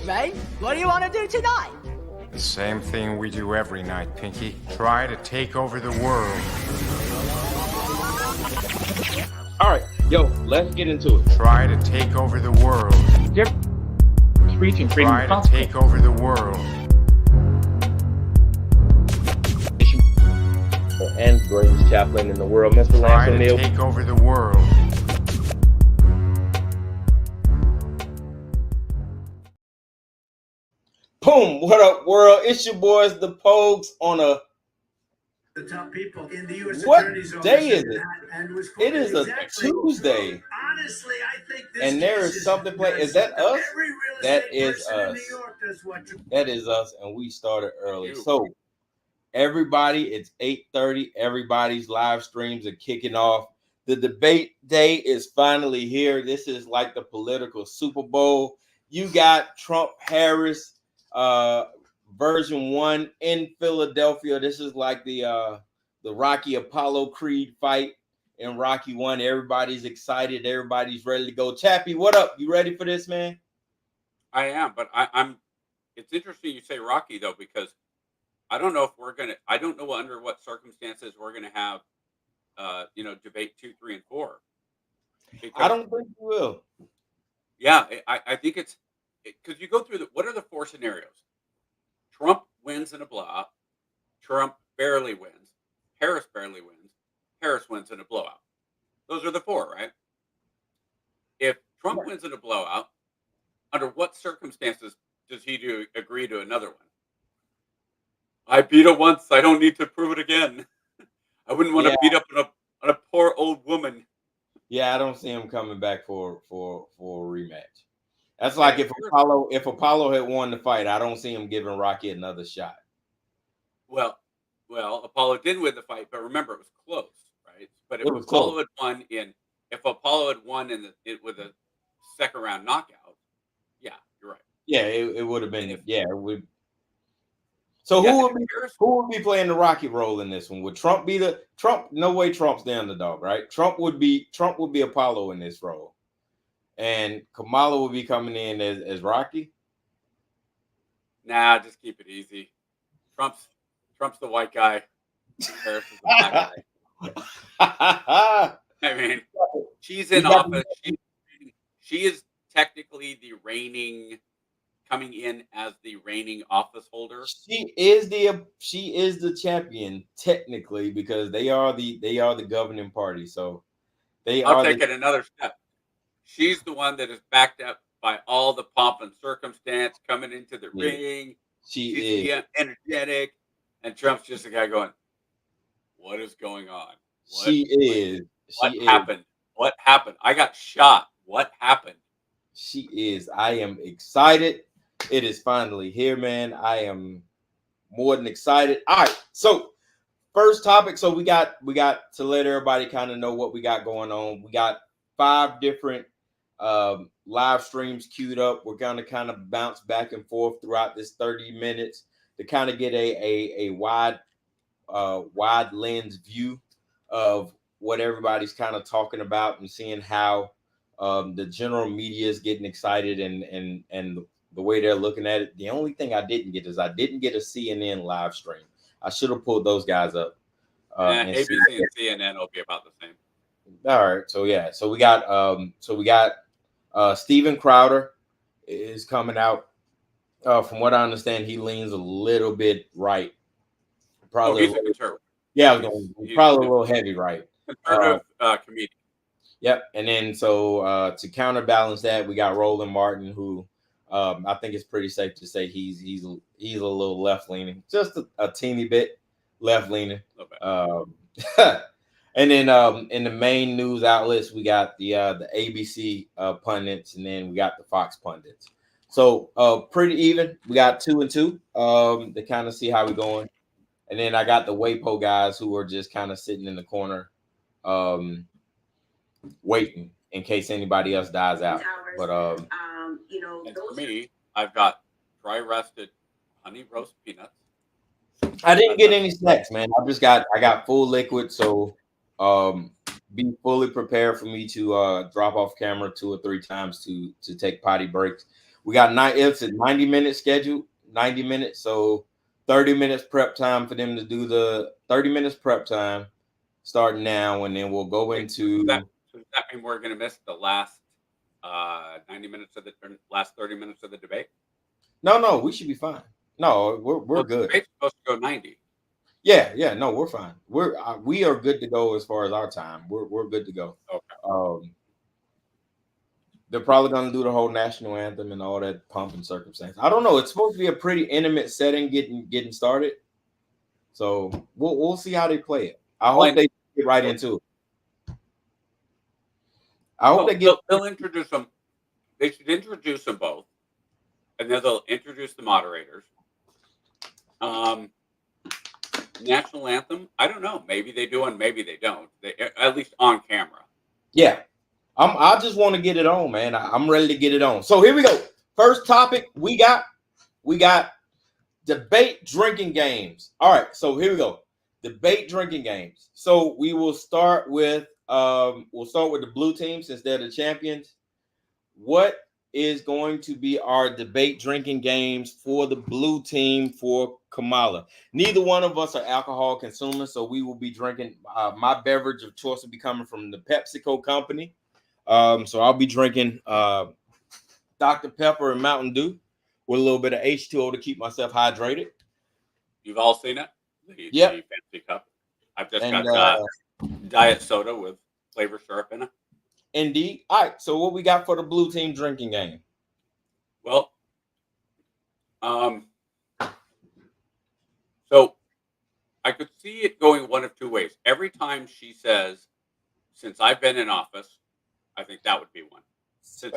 Ray, what do you want to do tonight? The same thing we do every night, Pinky. Try to take over the world. All right, yo, let's get into it. Try to take over the world. Preaching freedom. Try to take over the world. And greatest chaplain in the world, Mr. Try Lance to O'Neill. take over the world. Boom! What up, world? It's your boys, the POGs, on a. The top people in the U.S. What Attorney's Office day is it? and was It is a exactly. Tuesday. Honestly, I think this And there case is something playing. Is that us? That is us. That is us, and we started early. So, everybody, it's 8:30. Everybody's live streams are kicking off. The debate day is finally here. This is like the political Super Bowl. You got Trump Harris version 1 in Philadelphia. This is like the Rocky Apollo Creed fight in Rocky 1. Everybody's excited. Everybody's ready to go. Chappie, what up? You ready for this, man? I am, but I'm. It's interesting you say Rocky though, because I don't know if we're gonna. I don't know under what circumstances we're gonna have, debate 2, 3, and 4. I don't think we will. Yeah, I think it's because you go through what are the 4 scenarios? Trump wins in a blowout. Trump barely wins. Harris barely wins. Harris wins in a blowout. Those are the 4, right? If Trump wins in a blowout, under what circumstances does he agree to another one? I beat it once. I don't need to prove it again. I wouldn't want to beat up on a poor old woman. Yeah, I don't see him coming back for a rematch. That's like if Apollo had won the fight, I don't see him giving Rocky another shot. Well, Apollo did win the fight, but remember it was close, right? But if Apollo had won with a second round knockout, yeah, you're right. Yeah, it would have been. It would. So who would be playing the Rocky role in this one? Would Trump be Trump? No way, Trump's the underdog, right? Trump would be Apollo in this role, and Kamala would be coming in as Rocky. Nah, just keep it easy. Trump's the white guy. Harris is the black guy. I mean, she's in office. She is technically coming in as the reigning office holder. She is the champion technically because they are the governing party. So I'll take it another step. She's the one that is backed up by all the pomp and circumstance coming into the ring. She's is energetic, and Trump's just a guy going, "What is going on? What happened? What happened? I got shot. What happened?" She is. I am excited. It is finally here, man. I am more than excited. All right. So first topic. So we got to let everybody kind of know what we got going on. We got 5 different live streams queued up. We're going to kind of bounce back and forth throughout this 30 minutes to kind of get a wide lens view of what everybody's kind of talking about and seeing how the general media is getting excited and the way they're looking at it. The only thing I didn't get a CNN live stream. I should have pulled those guys up. ABC and CNN will be about the same. All right, so we got Steven Crowder is coming out. From what I understand, he leans a little bit right. Probably he's a conservative. Yeah, probably a little heavy right. Conservative comedian. Yep, and then to counterbalance that, we got Roland Martin, who I think it's pretty safe to say he's a little left leaning, just a teeny bit left leaning. And then in the main news outlets, we got the ABC pundits, and then we got the Fox pundits. So pretty even. We got 2 and 2 to kind of see how we're going. And then I got the WAPO guys who are just kind of sitting in the corner, waiting in case anybody else dies out. But and for me, I've got dry roasted honey roast peanuts. I didn't get any snacks, man. I got full liquid, so be fully prepared for me to drop off camera 2 or 3 times to take potty breaks. We got it's a 90-minute schedule, 90 minutes. So 30 minutes prep time for them to do the 30 minutes prep time starting now, and then we'll go into Does that mean we're going to miss the last 90 minutes of the last 30 minutes of the debate? No, we should be fine. No, we're good. The debate's supposed to go 90. Yeah, no, we're fine. We are good to go as far as our time. We're good to go. Okay. They're probably going to do the whole national anthem and all that pomp and circumstance. I don't know. It's supposed to be a pretty intimate setting getting started. So we'll see how they play it. I hope they get right into it. I hope they'll introduce them. They should introduce them both, and then they'll introduce the moderators. National anthem. I don't know. Maybe they do, and maybe they don't. At least on camera. Yeah. I just want to get it on, man. I'm ready to get it on. So here we go. First topic we got debate drinking games. All right, so here we go. Debate drinking games. So we will start with the blue team since they're the champions. What is going to be our debate drinking games for the blue team for Kamala? Neither one of us are alcohol consumers, so we will be drinking. My beverage of choice will be coming from the PepsiCo company. So I'll be drinking Dr. Pepper and Mountain Dew with a little bit of H2O to keep myself hydrated. You've all seen it? The fancy cup. I've just got diet soda with flavor syrup in it. Indeed. All right. So what we got for the blue team drinking game? Well, so I could see it going one of two ways. Every time she says, "Since I've been in office," I think that would be one. Since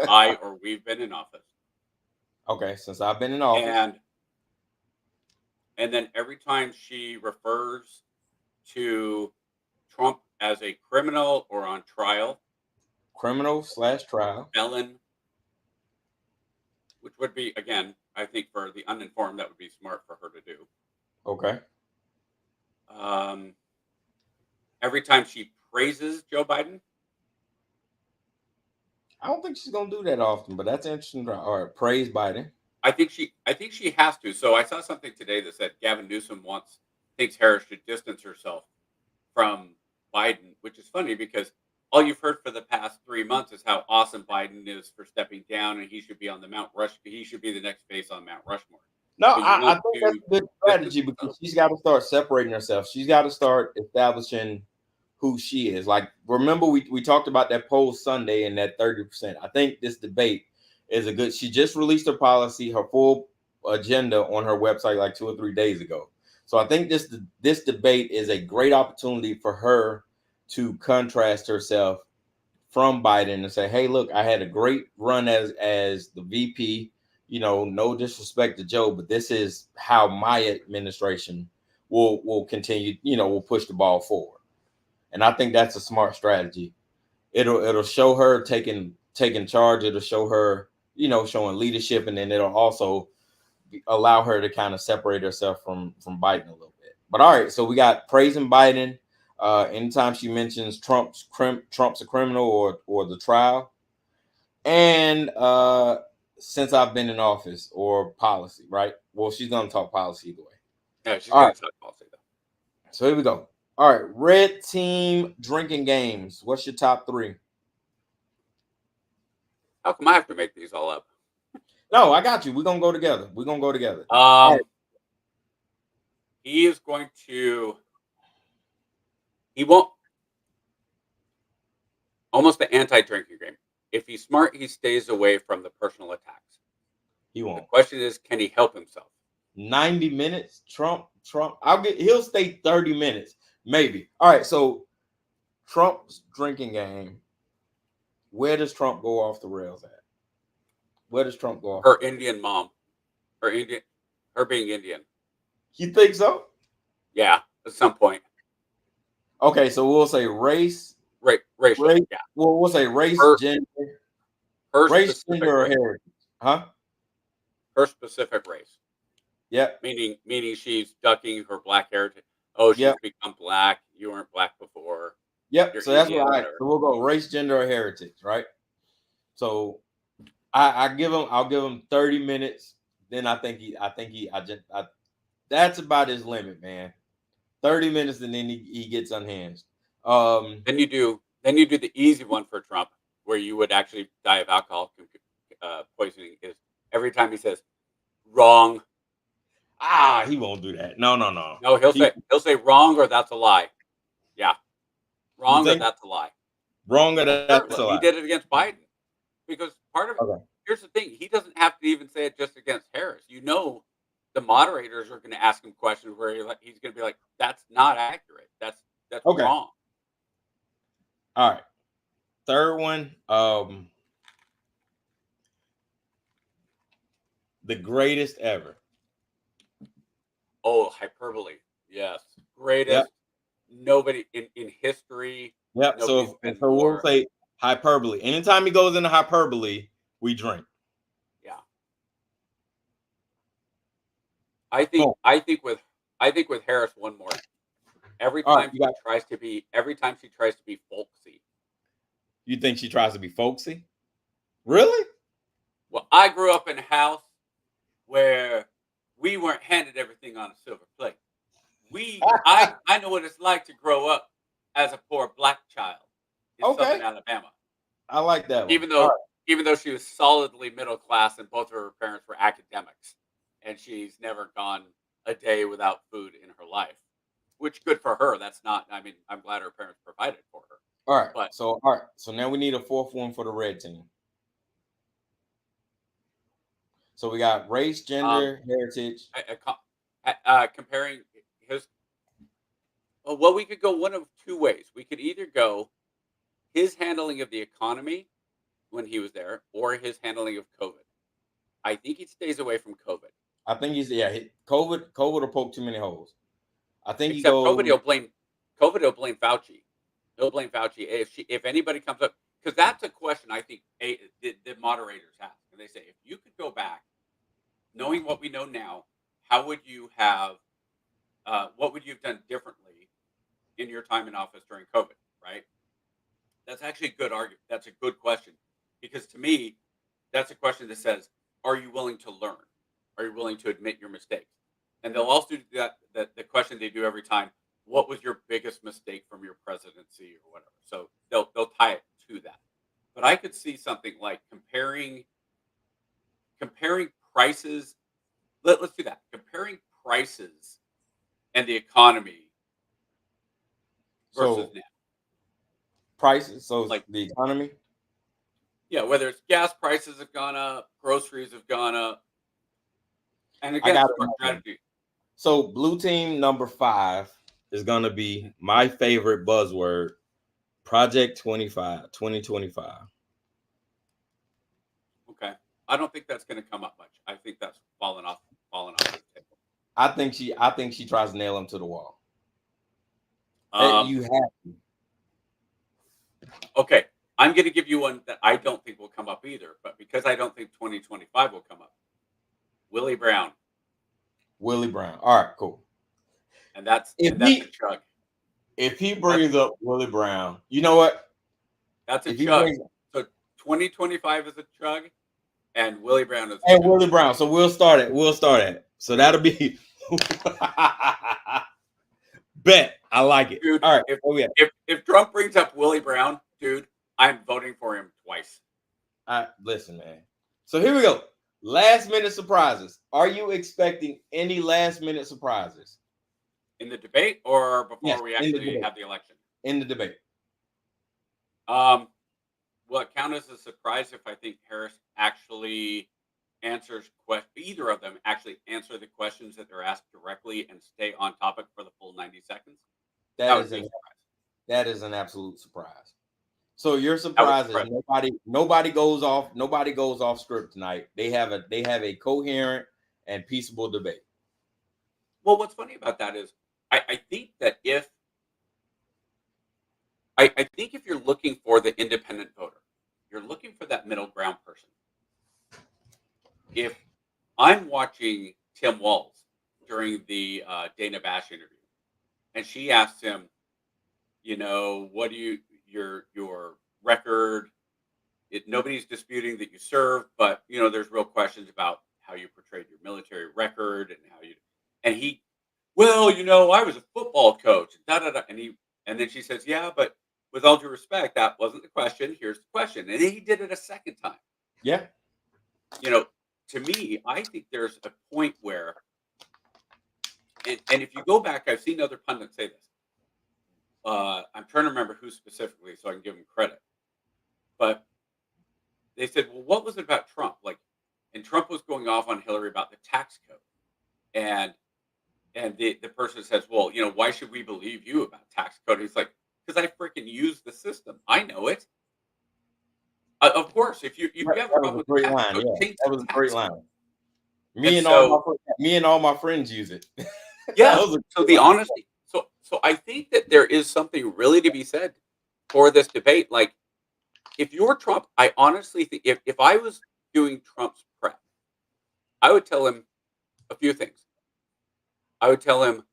we've been in office. Okay, since I've been in office. And then every time she refers to Trump as a criminal or on trial. Criminal/trial. Felon. Which would be, again, I think for the uninformed, that would be smart for her to do. Okay. Every time she praises Joe Biden. I don't think she's gonna do that often, but that's interesting. All right, praise Biden. I think she has to. So I saw something today that said Gavin Newsom thinks Harris should distance herself from Biden, which is funny because all you've heard for the past 3 months is how awesome Biden is for stepping down, and he should be on the Mount Rush. He should be the next face on Mount Rushmore. No, I think that's a good strategy because she's got to start separating herself. She's got to start establishing who she is. Like, remember we talked about that poll Sunday and that 30%. I think this debate is she just released her policy, her full agenda on her website like 2 or 3 days ago. So I think this debate is a great opportunity for her to contrast herself from Biden and say, hey, look, I had a great run as the VP, no disrespect to Joe, but this is how my administration will continue, will push the ball forward. And I think that's a smart strategy. It'll show her taking charge. It'll show her, showing leadership, and then it'll also allow her to kind of separate herself from Biden a little bit. But all right, so we got praising Biden. Anytime she mentions Trump's a criminal or the trial, and since I've been in office or policy, right? Well, she's gonna talk policy either way. Yeah, she's gonna talk policy though. So here we go. All right, red team drinking games. What's your top 3? How come I have to make these all up? No, I got you. We're gonna go together. He is going to. He won't. Almost the anti-drinking game. If he's smart, he stays away from the personal attacks. He won't. The question is, can he help himself? 90 minutes, Trump. He'll stay 30 minutes, maybe. All right, so Trump's drinking game. Where does Trump go off the rails at? Where does Trump go off? Her Indian mom. Her being Indian. You think so? Yeah, at some point. Okay, so we'll say race. Racial. Yeah. Well, we'll say race, gender. Race, gender, or heritage. Huh? Her specific race. Yep. Meaning she's ducking her black heritage. Oh, she's become black. You weren't black before. Yep. So that's right. So we'll go race, gender, or heritage, right? So I'll give him 30 minutes. Then that's about his limit, man. 30 minutes and then he gets unhinged. Then you do the easy one for Trump, where you would actually die of alcohol poisoning. Is every time he says wrong. He won't do that. No. No, he'll say wrong or that's a lie. Yeah, wrong or that's a lie. Wrong or that's a lie. He did it against Biden because part of it. Okay. Here's the thing: he doesn't have to even say it just against Harris. You know, the moderators are going to ask him questions where he's going to be like, "That's not accurate. That's Okay. wrong." All right. Third one. The greatest ever. Oh, hyperbole. Yes, greatest. Yep. Nobody in history. Yep. So we'll say hyperbole. Anytime he goes into hyperbole, we drink. Yeah. I think with Harris one more. Every time she tries to be folksy. You think she tries to be folksy? Really? Well, I grew up in a house where we weren't handed everything on a silver plate. I know what it's like to grow up as a poor black child in Southern Alabama. I like that one. Even though she was solidly middle class and both of her parents were academics, and she's never gone a day without food in her life, which good for her. That's not. I mean, I'm glad her parents provided for her. All right. So now we need a fourth one for the red team. So we got race, gender, heritage. Comparing his. Well, we could go one of two ways. We could either go his handling of the economy when he was there, or his handling of COVID. I think he stays away from COVID. I think COVID will poke too many holes. I think COVID he'll blame Fauci. He'll blame Fauci if anybody comes up, because that's a question I think the moderators ask, and they say, if you could go back, knowing what we know now, how would you have? What would you have done differently in your time in office during COVID? Right. That's actually a good argument. That's a good question, because to me, that's a question that says, are you willing to learn? Are you willing to admit your mistakes? And they'll also do that. The question they do every time: what was your biggest mistake from your presidency or whatever? So they'll tie it to that. But I could see something like comparing prices. Let's do that. Comparing prices and the economy versus now. Prices. So like the economy. Yeah, whether it's gas prices have gone up, groceries have gone up, and again, strategy. So blue team number 5 is going to be my favorite buzzword, Project 2025. Okay. I don't think that's going to come up much. I think that's fallen off the table. I think she tries to nail him to the wall. You have to. Okay. I'm going to give you one that I don't think will come up either, but because I don't think 2025 will come up. Willie Brown. All right, cool. And that's a chug. If he brings up Willie Brown, you know what? That's a chug. So 2025 is a chug, and Willie Brown is a chug. Willie Brown. So we'll start it. So that'll be bet. I like it. Dude, all right. If Trump brings up Willie Brown, dude, I'm voting for him twice. Listen, man. So here we go. Last minute surprises. Are you expecting any last minute surprises? In the debate or before we actually have the election? In the debate. Will it count as a surprise if I think Harris actually answers either of them actually answer the questions that they're asked directly and stay on topic for the full 90 seconds? That is an absolute surprise. So your surprise is nobody goes off script tonight. They have a coherent and peaceable debate. Well, what's funny about that is I think that if you're looking for the independent voter, you're looking for that middle ground person. If I'm watching Tim Walz during the Dana Bash interview, and she asked him, what do your record nobody's disputing that you served, but there's real questions about how you portrayed your military record and how you. And he, well, I was a football coach. Da da da. And then she says, yeah, but with all due respect, that wasn't the question. Here's the question. And then he did it a second time. Yeah. To me, I think there's a point where, and if you go back, I've seen other pundits say this. I'm trying to remember who specifically, so I can give them credit. But they said, well, what was it about Trump? And Trump was going off on Hillary about the tax code. And the person says, well, why should we believe you about tax code? He's like, because I freaking use the system. I know it. Of course, if you have a problem with the tax code, that was a great line. Me and all my friends use it. Yeah. So the honesty. So I think that there is something really to be said for this debate. Like, if you're Trump, I honestly think if I was doing Trump's prep, I would tell him a few things. I would tell him,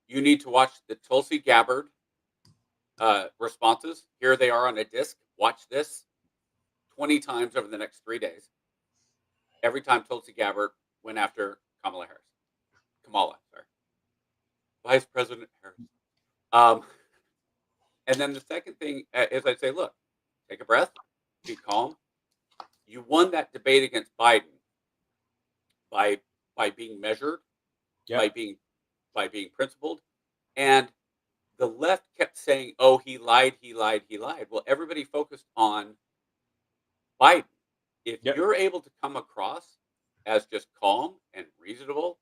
you need to watch the Tulsi Gabbard responses. Here they are on a disc. Watch this 20 times over the next 3 days. Every time Tulsi Gabbard went after Kamala, sorry. Vice President Harris. And then the second thing is I'd say, look, take a breath, be calm. You won that debate against Biden by being measured, by being principled. And the left kept saying, oh, he lied. Well, everybody focused on Biden. If you're able to come across as just calm and reasonable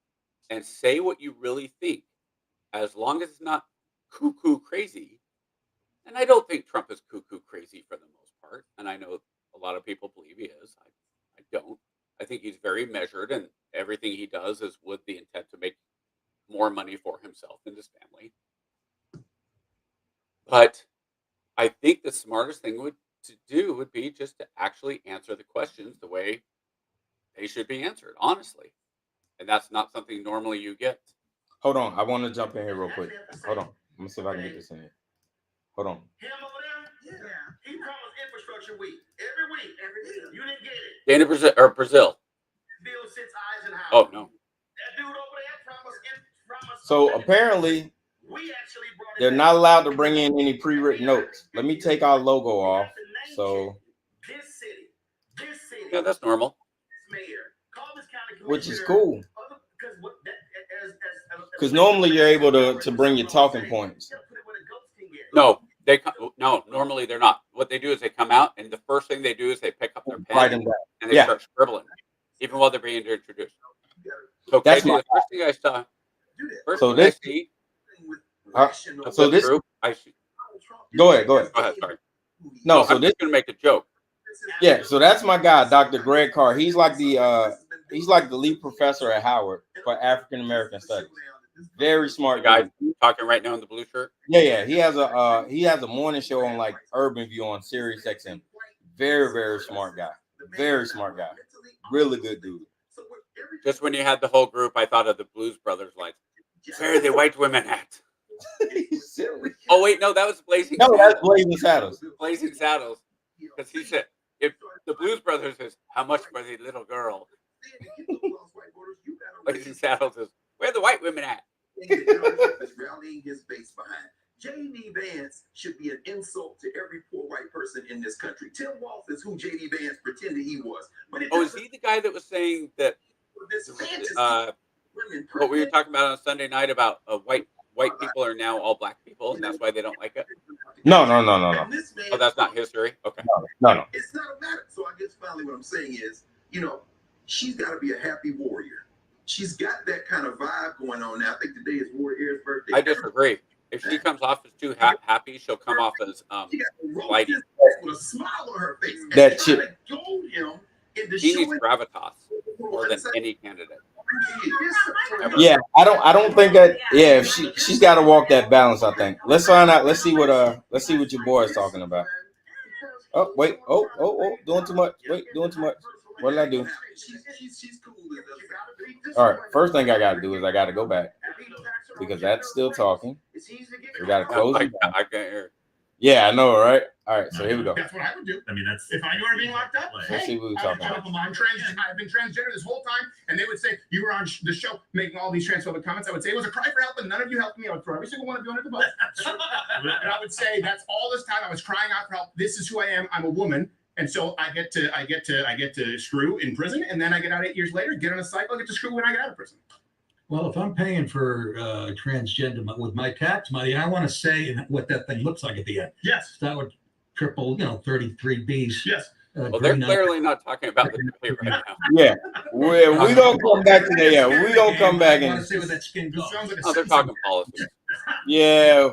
and say what you really think, as long as it's not cuckoo crazy, and I don't think Trump is cuckoo crazy for the most part, and I know a lot of people believe he is. I don't. I think he's very measured, and everything he does is with the intent to make more money for himself and his family. But I think the smartest thing to do would be just to actually answer the questions the way they should be answered, honestly. And that's not something normally you get. Hold on. I want to jump in here real quick. Hold on. Let me see if I can get this in here. Hold on. Him over there? Yeah. He promised infrastructure week. Every week. You didn't get it. Dana Brazil. Bill sits Eisenhower. Oh, no. That dude over there promised. So apparently, they're not allowed to bring in any pre-written notes. Let me take our logo off. So, This city. Yeah, that's normal. Which is cool. Because normally you're able to bring your talking points. No, normally they're not. What they do is they come out, and the first thing they do is they pick up their pen and they start scribbling, even while they're being introduced. So that's the first thing I saw. Go ahead. Sorry. No, I'm just gonna make a joke. Yeah, so that's my guy, Dr. Greg Carr. He's like the lead professor at Howard for African American Studies. Very smart guy talking right now in the blue shirt. Yeah. He has a morning show on like Urban View on Sirius XM. Very, very smart guy. Very smart guy. Really good dude. Just when you had the whole group, I thought of the Blues Brothers, like, where are the white women at? Oh wait, no, that was Blazing. No, that's Blazing Saddles. Blazing Saddles, because he said, if the Blues Brothers is how much for the little girl, Blazing Saddles is where are the white women at? Rallying his base behind. J.D. Vance should be an insult to every poor white person in this country. Tim Walz is who J.D. Vance pretended he was. But is he the guy that was saying that what we were talking about on Sunday night about white people are now all black people, and that's why they don't like it? No. Oh, that's not his theory? Okay. No. It's not a matter. So I guess finally what I'm saying is, she's got to be a happy warrior. She's got that kind of vibe going on now. I think today is Warrior's birthday. I disagree. If she comes off as too happy, she'll come off as flighty. With a smile on her face. That shit. She needs gravitas more than any candidate. Yeah, I don't think that. Yeah, she's got to walk that balance. I think. Let's find out. Let's see what your boy is talking about. Oh wait. Oh. Doing too much. Wait, doing too much. What did I do? All right. First thing I got to do is I got to go back because that's still talking. We got to close it down. I can't hear. Yeah, I know, right? All right, so here we go. That's what I would do. I mean, that's If I were being locked up, Let's see what we're talking about. I've been transgender this whole time, and they would say you were on the show making all these transphobic comments. I would say it was a cry for help, and none of you helped me. I would throw every single one of you under the bus, and I would say that's all this time I was crying out for help. This is who I am. I'm a woman, and so I get to screw in prison, and then I get out 8 years later, get on a cycle, I get to screw when I get out of prison. Well, if I'm paying for transgender with my tax money, I want to say what that thing looks like at the end. Yes. So that would triple, 33 Bs. Yes. Well, they're clearly not talking about the debate right now. Yeah, we don't come back to that. Yeah, we don't come back I want in. to see where that skin goes. Sounds like a Oh, they're sentence. talking policy. Yeah.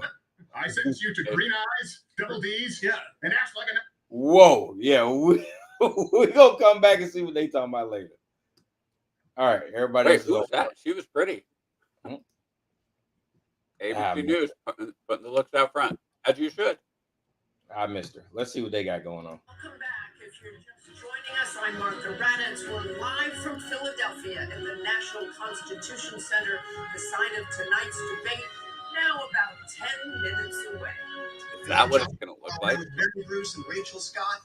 I sentence you to green eyes, double D's, Yeah. and act like a. Whoa. Yeah, we gonna come back and see what they talking about later. All right, everybody. Wait, who was that? She was pretty. Hmm? ABC News putting the looks out front, as you should. I missed her. Let's see what they got going on. Welcome back. If you're just joining us, I'm Martha Raddatz. We're live from Philadelphia in the National Constitution Center. The sign of tonight's debate now about 10 minutes away. Is that what it's going to look like? With Mary Bruce and Rachel Scott,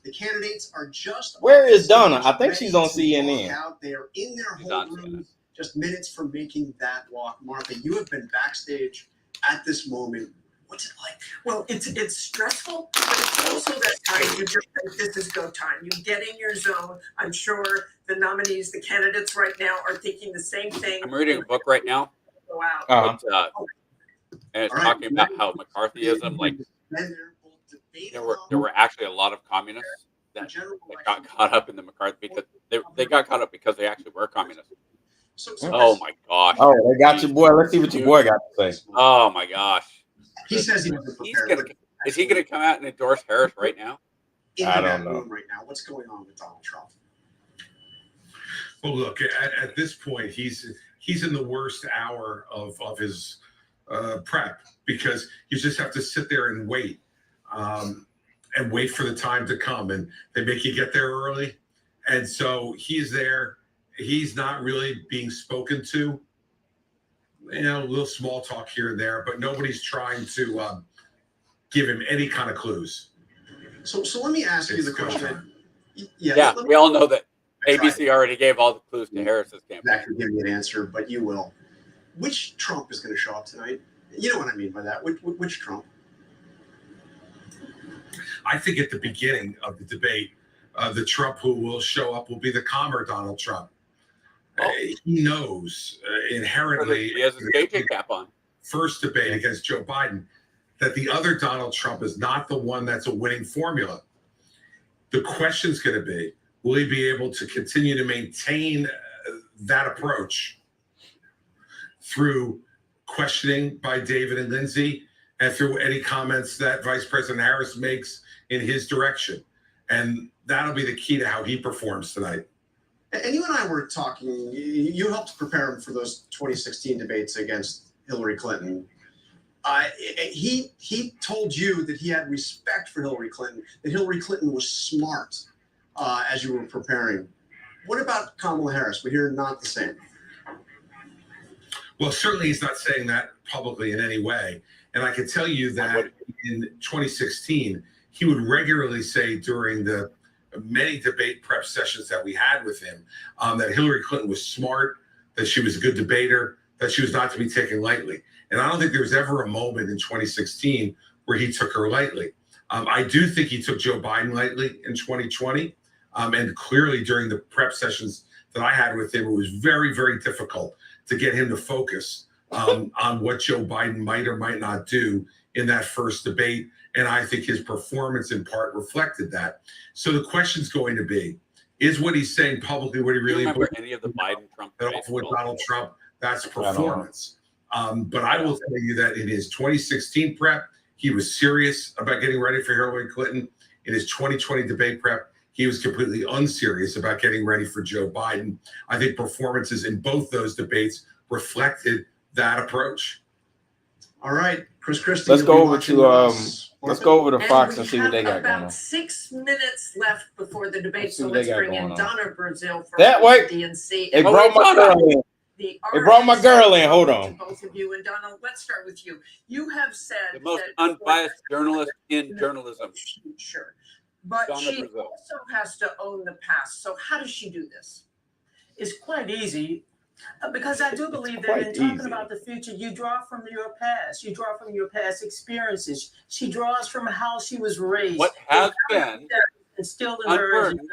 the candidates are just. Where is Donna? I think she's on CNN. Out there in their She's on whole room, CNN. just minutes from making that walk. Martha, you have been backstage at this moment. What's it like? Well, it's stressful, but it's also that time you just think this is go time. You get in your zone. I'm sure the nominees, the candidates right now are thinking the same thing. I'm reading a book right now. Go out. Uh-huh. And it's All right. talking about how McCarthyism, like Then they're both debating there were actually a lot of communists that got caught up in the McCarthy because they got caught up because they actually were communists. So Oh my gosh. Oh, they got your boy. Let's see what your boy got to say. Oh my gosh. he says he wasn't He's prepared. gonna, is he going to come out and endorse Harris right now? In I that don't know. room right now, what's going on with Donald Trump? well. Look, at this point, he's in the worst hour of his prep because you just have to sit there and wait for the time to come, and they make you get there early, and so he's there. He's not really being spoken to. A little small talk here and there, but nobody's trying to give him any kind of clues. So let me ask you It's the go question. time. Yeah, let me- we all know that I tried. ABC already gave all the clues to Harris's campaign. That could give me an answer, but you will. Which Trump is going to show up tonight? You know what I mean by that. Which Trump? I think at the beginning of the debate, the Trump who will show up will be the calmer Donald Trump. He knows inherently, He has his KJ cap on. first debate against Joe Biden, that the other Donald Trump is not the one that's a winning formula. The question's going to be, will he be able to continue to maintain that approach through questioning by David and Lindsay and through any comments that Vice President Harris makes in his direction? And that'll be the key to how he performs tonight. And you and I were talking. You helped prepare him for those 2016 debates against Hillary Clinton. He told you that he had respect for Hillary Clinton, that Hillary Clinton was smart as you were preparing. What about Kamala Harris? We hear not the same. Well, certainly he's not saying that publicly in any way. And I can tell you that in 2016, he would regularly say during the many debate prep sessions that we had with him that Hillary Clinton was smart, that she was a good debater, that she was not to be taken lightly. And I don't think there was ever a moment in 2016 where he took her lightly. I do think he took Joe Biden lightly in 2020. And clearly during the prep sessions that I had with him, it was very, very difficult to get him to focus on what Joe Biden might or might not do in that first debate. And I think his performance in part reflected that. So the question's going to be, is what he's saying publicly what he Do you really remember any of the Biden-Trump that debates? with Donald Trump? That's I don't know. performance. But I will tell you that in his 2016 prep, he was serious about getting ready for Hillary Clinton. In his 2020 debate prep, he was completely unserious about getting ready for Joe Biden. I think performances in both those debates reflected that approach. All right, Chris Christie. Let's you'll go be over watching to us. let's go over to Fox we and see what they got have going about on. 6 minutes left before the debate, Let's see so what they let's got bring in going on. Donna Brazil from That way. DNC. They Oh, brought my Donna. girl in. The They brought my girl in. Hold to on. both of you, and Donna, let's start with you. You have said The most that unbiased journalist in journalism. Sure, but Donna she Brazil. also has to own the past. So how does she do this? It's quite easy. Because I do believe that in talking about the future, you draw from your past. You draw from your past experiences. She draws from how she was raised. What has been instilled in her as a unburdened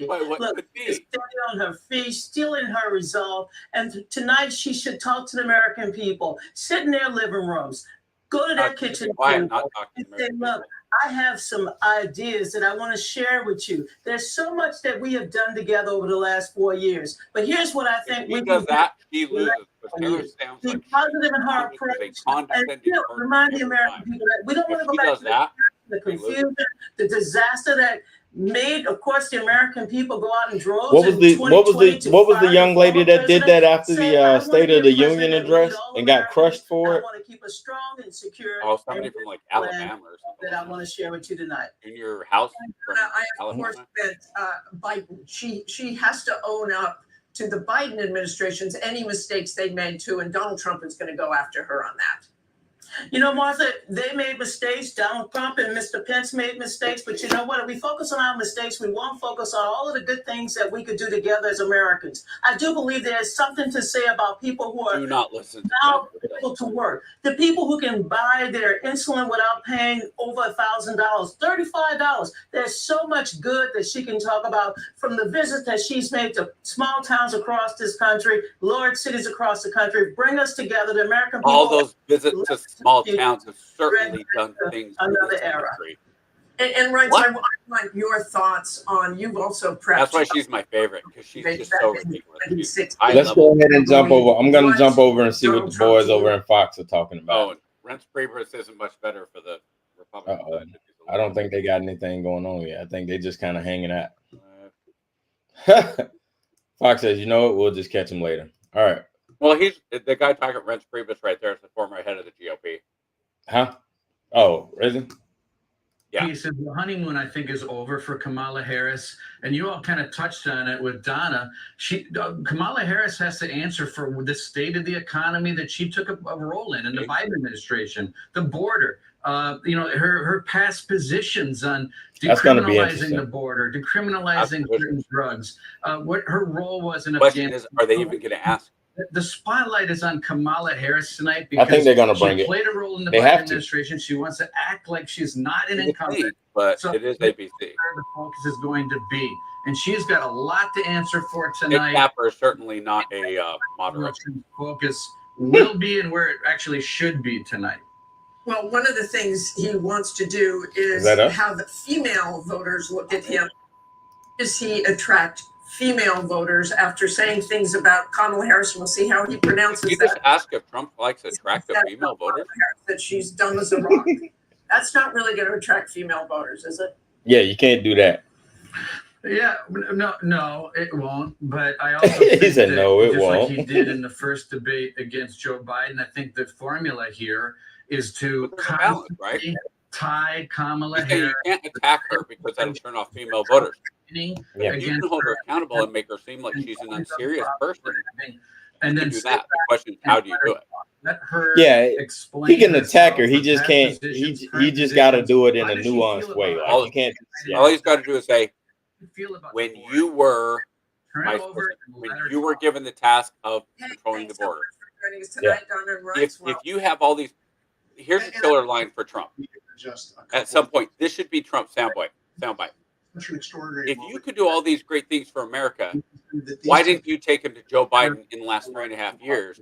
by what Look, could be. stay on her feet, still in her resolve. And tonight she should talk to the American people. Sit in their living rooms. Go to their kitchen Why table not talking and to say, American look, people? I have some ideas that I want to share with you. There's so much that we have done together over the last 4 years. But here's what I think If he does that, she loses. Because Taylor sounds be like positive in her she's approach a and condescending still person remind the every American time. people that we don't want to If go he back does to that, the he loses. confusion, the disaster that made, of course, the American people go out in droves. What was in what was 2020 to the fire young lady former that did president, that after said, the "I wanna State be of a the president Union that leads address all and got Americans. crushed for I it? want to keep us strong and secure." Oh, somebody from like Alabama or something. That I want to share with you tonight. In your house from I of course Alabama. meant Biden. She has to own up to the Biden administration's any mistakes they made too, and Donald Trump is going to go after her on that. You know, Martha, they made mistakes. Donald Trump and Mr. Pence made mistakes. But you know what? If we focus on our mistakes, we won't focus on all of the good things that we could do together as Americans. I do believe there's something to say about people who are Do not listen to now Trump. able to work. The people who can buy their insulin without paying over $1,000, $35. There's so much good that she can talk about from the visits that she's made to small towns across this country, large cities across the country. Bring us together, the American people. All those visits to small towns have certainly done things for Another this era. country. And Ryan, What? I want your thoughts on, you've also prepped. That's why she's my favorite, because she's just so ridiculous. She's high Let's level. go ahead and jump over. I'm going to jump over and see what the boys over in Fox are talking Oh, about. and Reince Priebus isn't much better for the Republican side. I don't think they got anything going on yet. I think they just kind of hanging out. Fox says, you know what? We'll just catch him later. All right. Well, he's the guy talking Reince Priebus right there is the former head of the GOP. Huh? Oh, Risen? Yeah. He said the honeymoon, I think, is over for Kamala Harris, and you all kind of touched on it with Donna. Kamala Harris has to answer for the state of the economy that she took a role in the Biden administration, the border, her past positions on decriminalizing the border, decriminalizing certain drugs, what her role was in the question is, are they even going to ask? The spotlight is on Kamala Harris tonight because I think they're going to bring she it. played a role in the They Biden have to. administration. She wants to act like she's not an It's incumbent. but So it is that's ABC. where the focus is going to be. And she's got a lot to answer for Nick tonight. Tapper is certainly not a moderator. Focus will be and where it actually should be tonight. Well, one of the things he wants to do is that us? have the female voters look at him. Does he attract female voters after saying things about Kamala Harris? We'll see how he pronounces You that. just ask if Trump likes attractive female voters. That she's dumb as a rock. That's not really going to attract female voters, is it? Yeah, you can't do that. Yeah, no, it won't. But I also He think said that no, it just won't. like he did in the first debate against Joe Biden, I think the formula here is to But there's a balance, right? constantly tie Kamala You Harris can't attack her because that'll turn off female voters. Yeah. But you can hold her accountable and make her seem like she's an unserious person. And You then can do that. The question is, how do you do it? let her Yeah, explain he can attack her. herself, He just past can't. positions, He current just got to positions. do it in How a does she nuanced feel way. about Like it? you can't. Yeah. All he's got to do is say, feel about when the border? you were Turn vice it over president, and when let her you were talk. given the task of Hey, controlling the thanks so border, much for joining us tonight, Donna and Ryan. if you have all these, here's a killer line for Trump. Just At some point, this should be Trump's soundbite. such an extraordinary If you moment. could do all these great things for America, That these why two- didn't you take him to Joe Biden in the last 3.5 years?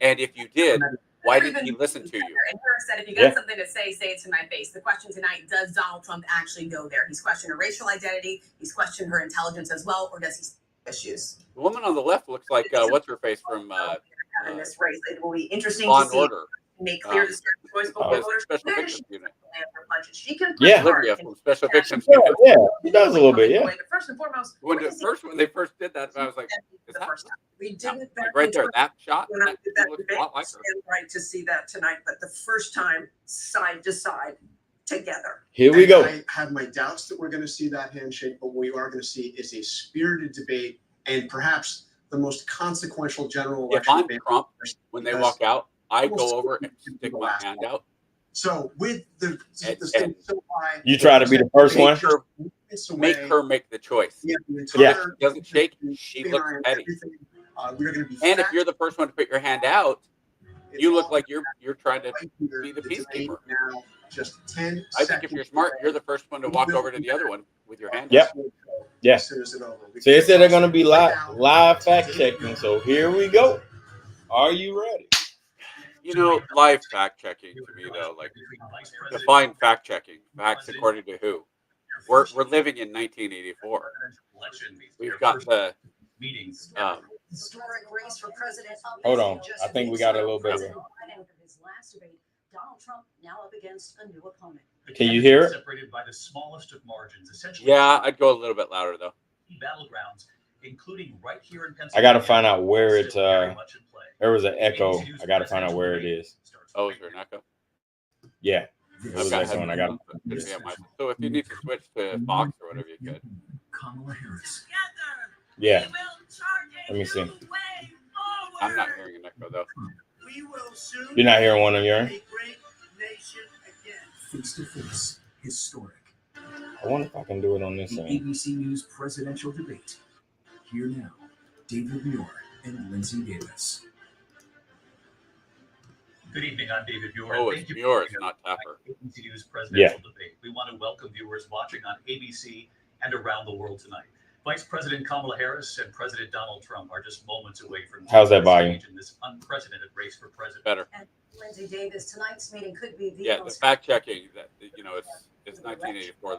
And if you did, why didn't he listen to you? And Harris said, if you got something to say it to my face. The question tonight, does Donald Trump actually go there? He's questioned her racial identity. He's questioned her intelligence as well, or does he see issues? The woman on the left looks like what's her face from In this race, it will be interesting Law to and see. Order. Make clear to certain choice Special voters. Victims Where does she Unit. land her punches? She can punch Yeah. hard. Olivia from Special Victims Yeah, Unit. yeah, he does a little bit. Yeah. But first and foremost, When where does he they first did that, I was like, is the that first time? We yeah, didn't like right there, that shot? when I That did that looks a debate, lot like her. stand right to see that tonight, but the first time side to side together. Here we And go. I have my doubts that we're going to see that handshake, but what we are going to see is a spirited debate and perhaps the most consequential general If election. I'm debate Trump, when they because walk out, I almost go over and certainly stick the my last hand one. out. So with the And state so high, You try to be the first one. Make her make the choice. Yeah, the If entire she doesn't shake, she looks and petty. everything. We're going to be And if fact- you're the first one to put your hand out, it's you look all like you're trying to right here, be the debate peacekeeper. Now, just 10 I think if you're smart, you're the first one to walk over to the other one with your hand out. Yeah. As soon as it over. So they said they're going to be live fact checking. So here we go. Are you ready? You know, live fact checking to me though, like define fact checking. Facts according to who? We're living in 1984. We've got the Historic race for president. Hold on. I think we got a little bit of it. His last debate, Donald Trump now up against a new opponent. Can you hear it? Separated by the smallest of margins, essentially. Yeah, I'd go a little bit louder though. Battlegrounds, including right here in Pennsylvania. I got to find out where it's. There was an echo. I got to find out where it is. Oh, is there an echo? Yeah. It was got echoing. I got. So if you need to switch to Fox or whatever, you could. Kamala Harris. Yeah. Let me see. I'm not hearing an echo though. You're not hearing one of yours? Face to face, historic. I wonder if I can do it on this The end. ABC News presidential debate. Here now, David Muir and Lindsay Davis. Good evening, I'm David Muir. Oh, Thank it's you Muir, for it's not Tapper. ABC News presidential debate. We want to welcome viewers watching on ABC and around the world tonight. Vice President Kamala Harris and President Donald Trump are just moments away from How's that volume? in this unprecedented race for president. Better. And Lindsay Davis, tonight's meeting could be the Yeah, the most fact checking that it's 1984.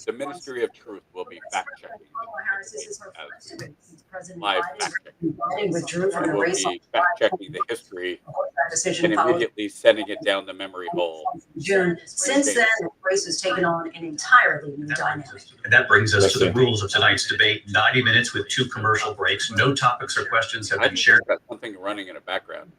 The Ministry of Truth will be fact checking. Kamala Harris, this is her first debate since President Live Biden fact checking. withdrew from the Will race on be fact checking the history that decision and followed immediately sending it down the memory hole. June. Since then, the race has taken on an entirely new dynamic. And that brings us Let's to the see. rules of tonight's debate. 90 minutes with 2 commercial breaks. No topics or questions have I been think shared. got something running in the background.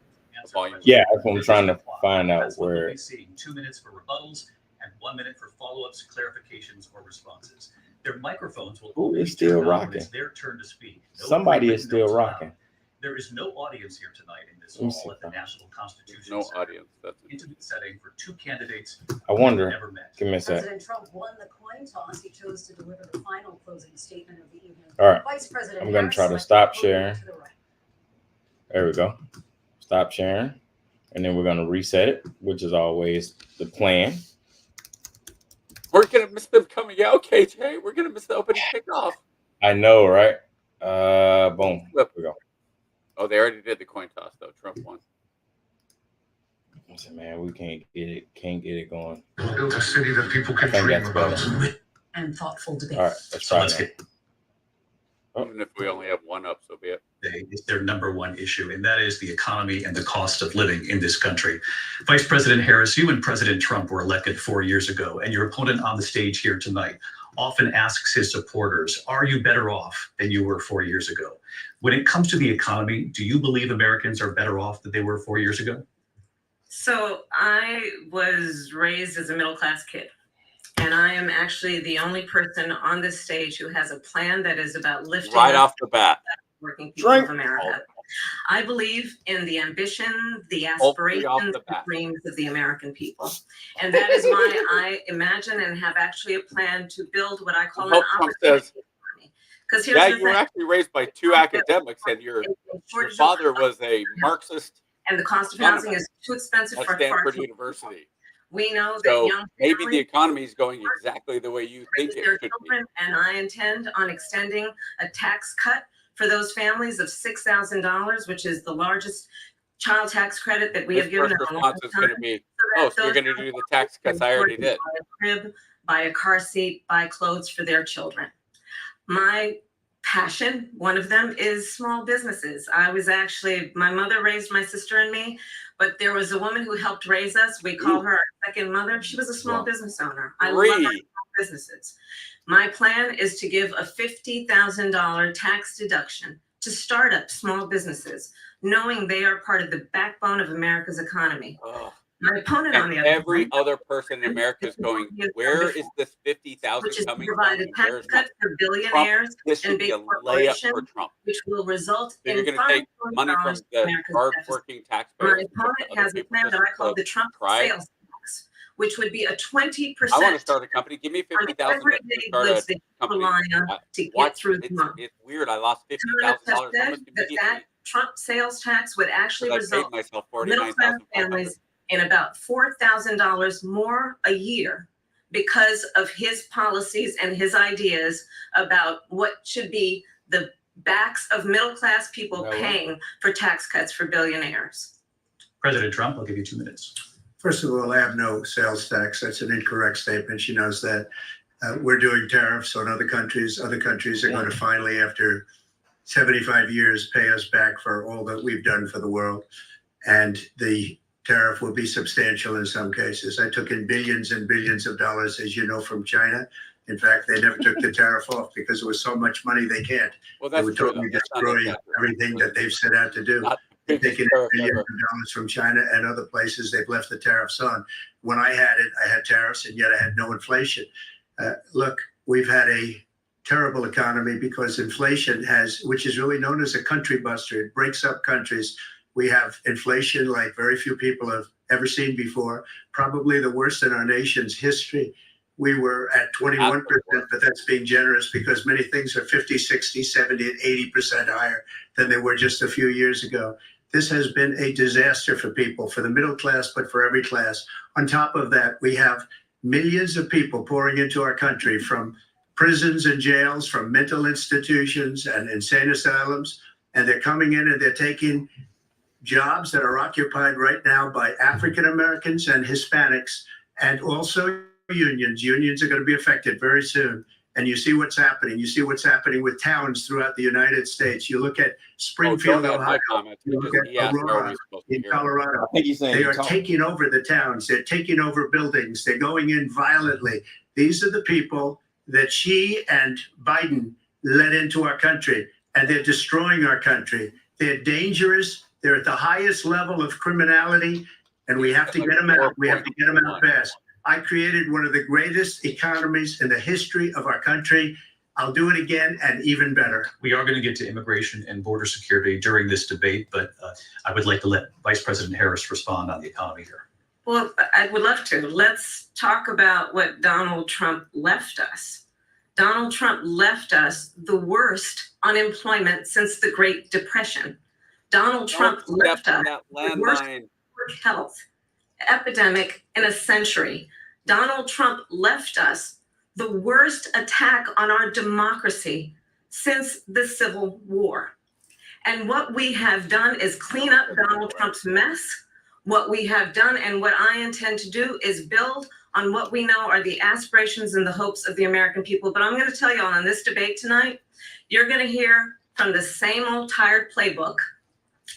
The volume. Yeah, that's what I'm trying to find out That's what where. we'll be seeing. 2 minutes for rebuttals and 1 minute for follow-ups, clarifications, or responses. Their microphones will Who only is still turn on when rocking? it's their turn to speak. No Somebody pre-written is still notes allowed. rocking. There is no audience here tonight in this Let me hall see. at the National Constitution No Center. audience. That's Intimate setting for 2 candidates I wonder. never met. Give me a sec. President Trump won the coin toss. He chose to deliver the final closing statement of the evening. All right. Vice President I'm gonna Harris try to led stop the podium sharing. to the right. There we go. Stop sharing. And then we're going to reset it, which is always the plan. We're gonna miss them coming out, KJ. We're gonna miss the opening kickoff. I know, right? Boom. There we go. Oh, they already did the coin toss though. Trump won. I said, man, we can't get it going. Build a city that people I can think dream that's about. better. And thoughtful debate. All right, let's So try let's that. get Even if we only have one up, so be it. is their number one issue, and that is the economy and the cost of living in this country. Vice President Harris, you and President Trump were elected 4 years ago, and your opponent on the stage here tonight often asks his supporters, are you better off than you were 4 years ago? When it comes to the economy, do you believe Americans are better off than they were 4 years ago? So I was raised as a middle-class kid, and I am actually the only person on this stage who has a plan that is about lifting Right up off the bat. working people Drink. of America. I believe in the ambition, the All three off aspirations, the the bat. dreams of the American people. And that is why I imagine and have actually a plan to build what I call an Hope Trump opportunity says, economy. Because here's yeah, the you were thing. actually raised by 2 academics, and your father was a Marxist And the cost of housing is too expensive at for far Stanford too. University. We know that So young maybe the families economy is going exactly the way you think raise it their should be. children, and I intend on extending a tax cut for those families of $6,000, which is the largest child tax credit that we His have given first in a long response is going time. to be, so that oh, so you're those going to do the tax cuts I already did. Buy a crib, buy a car seat, buy clothes for their children. My passion, one of them, is small businesses. My mother raised my sister and me, but there was a woman who helped raise us. We call her our second mother. She was a small Wow. business owner. I love our Three. small businesses. My plan is to give a $50,000 tax deduction to startup small businesses, knowing they are part of the backbone of America's economy. Oh, My opponent, on And the other every hand, other person in America is going, where is this 50,000 which is to coming provide from? a And tax where's cut for billionaires This and should be big a layup for corporations, Trump. which will result So in you're going to $5 take billion money from to the America's deficit. hardworking My taxpayers. and give it to opponent other has a people plan just that I call to the Trump try it. sales tax, which would be a 20% I want to start a company. Give me on 50,000 to everyday start goods a that you company. rely on to get Watch, through the month. it's weird. I lost Economists have $50,000 said almost that immediately Trump sales tax would actually because I paid result myself middle-class $49,500. families in about $4,000 more a year because of his policies and his ideas about what should be the backs of middle-class people No. paying for tax cuts for billionaires. President Trump, I'll give you 2 minutes. First of all, I have no sales tax. That's an incorrect statement. She knows that. We're doing tariffs on other countries. Other countries are going to finally, after 75 years, pay us back for all that we've done for the world. And the tariff will be substantial in some cases. I took in billions and billions of dollars, as you know, from China. In fact, they never took the tariff off because it was so much money they can't. Well, They that's would true. totally That's not destroy okay. everything that they've set out to do. Not the They've biggest taken tariff billions ever. of dollars from China and other places. They've left the tariffs on. When I had it, I had tariffs, and yet I had no inflation. Look, we've had a terrible economy because inflation has, which is really known as a country buster. It breaks up countries. We have inflation like very few people have ever seen before, probably the worst in our nation's history. We were at 21%, but that's being generous because many things are 50, 60, 70, and 80% higher than they were just a few years ago. This has been a disaster for people, for the middle class, but for every class. On top of that, we have millions of people pouring into our country from prisons and jails, from mental institutions and insane asylums, and they're coming in and they're taking jobs that are occupied right now by African Americans and Hispanics, and also unions. Unions are going to be affected very soon. And you see what's happening. You see what's happening with towns throughout the United States. You look at Springfield, Ohio. You look at Aurora in Colorado. I think he's saying They are talk. taking over the towns. They're taking over buildings. They're going in violently. These are the people that she and Biden led into our country, and they're destroying our country. They're dangerous. They're at the highest level of criminality, and we have to get them out. We have to get them out fast. I created one of the greatest economies in the history of our country. I'll do it again and even better. We are going to get to immigration and border security during this debate, but I would like to let Vice President Harris respond on the economy here. Well, I would love to. Let's talk about what Donald Trump left us. Donald Trump left us the worst unemployment since the Great Depression. Donald Trump left us the worst health epidemic in a century. Donald Trump left us the worst attack on our democracy since the Civil War. And what we have done is clean up Donald Trump's mess. What we have done and what I intend to do is build on what we know are the aspirations and the hopes of the American people. But I'm going to tell you all in this debate tonight, you're going to hear from the same old tired playbook,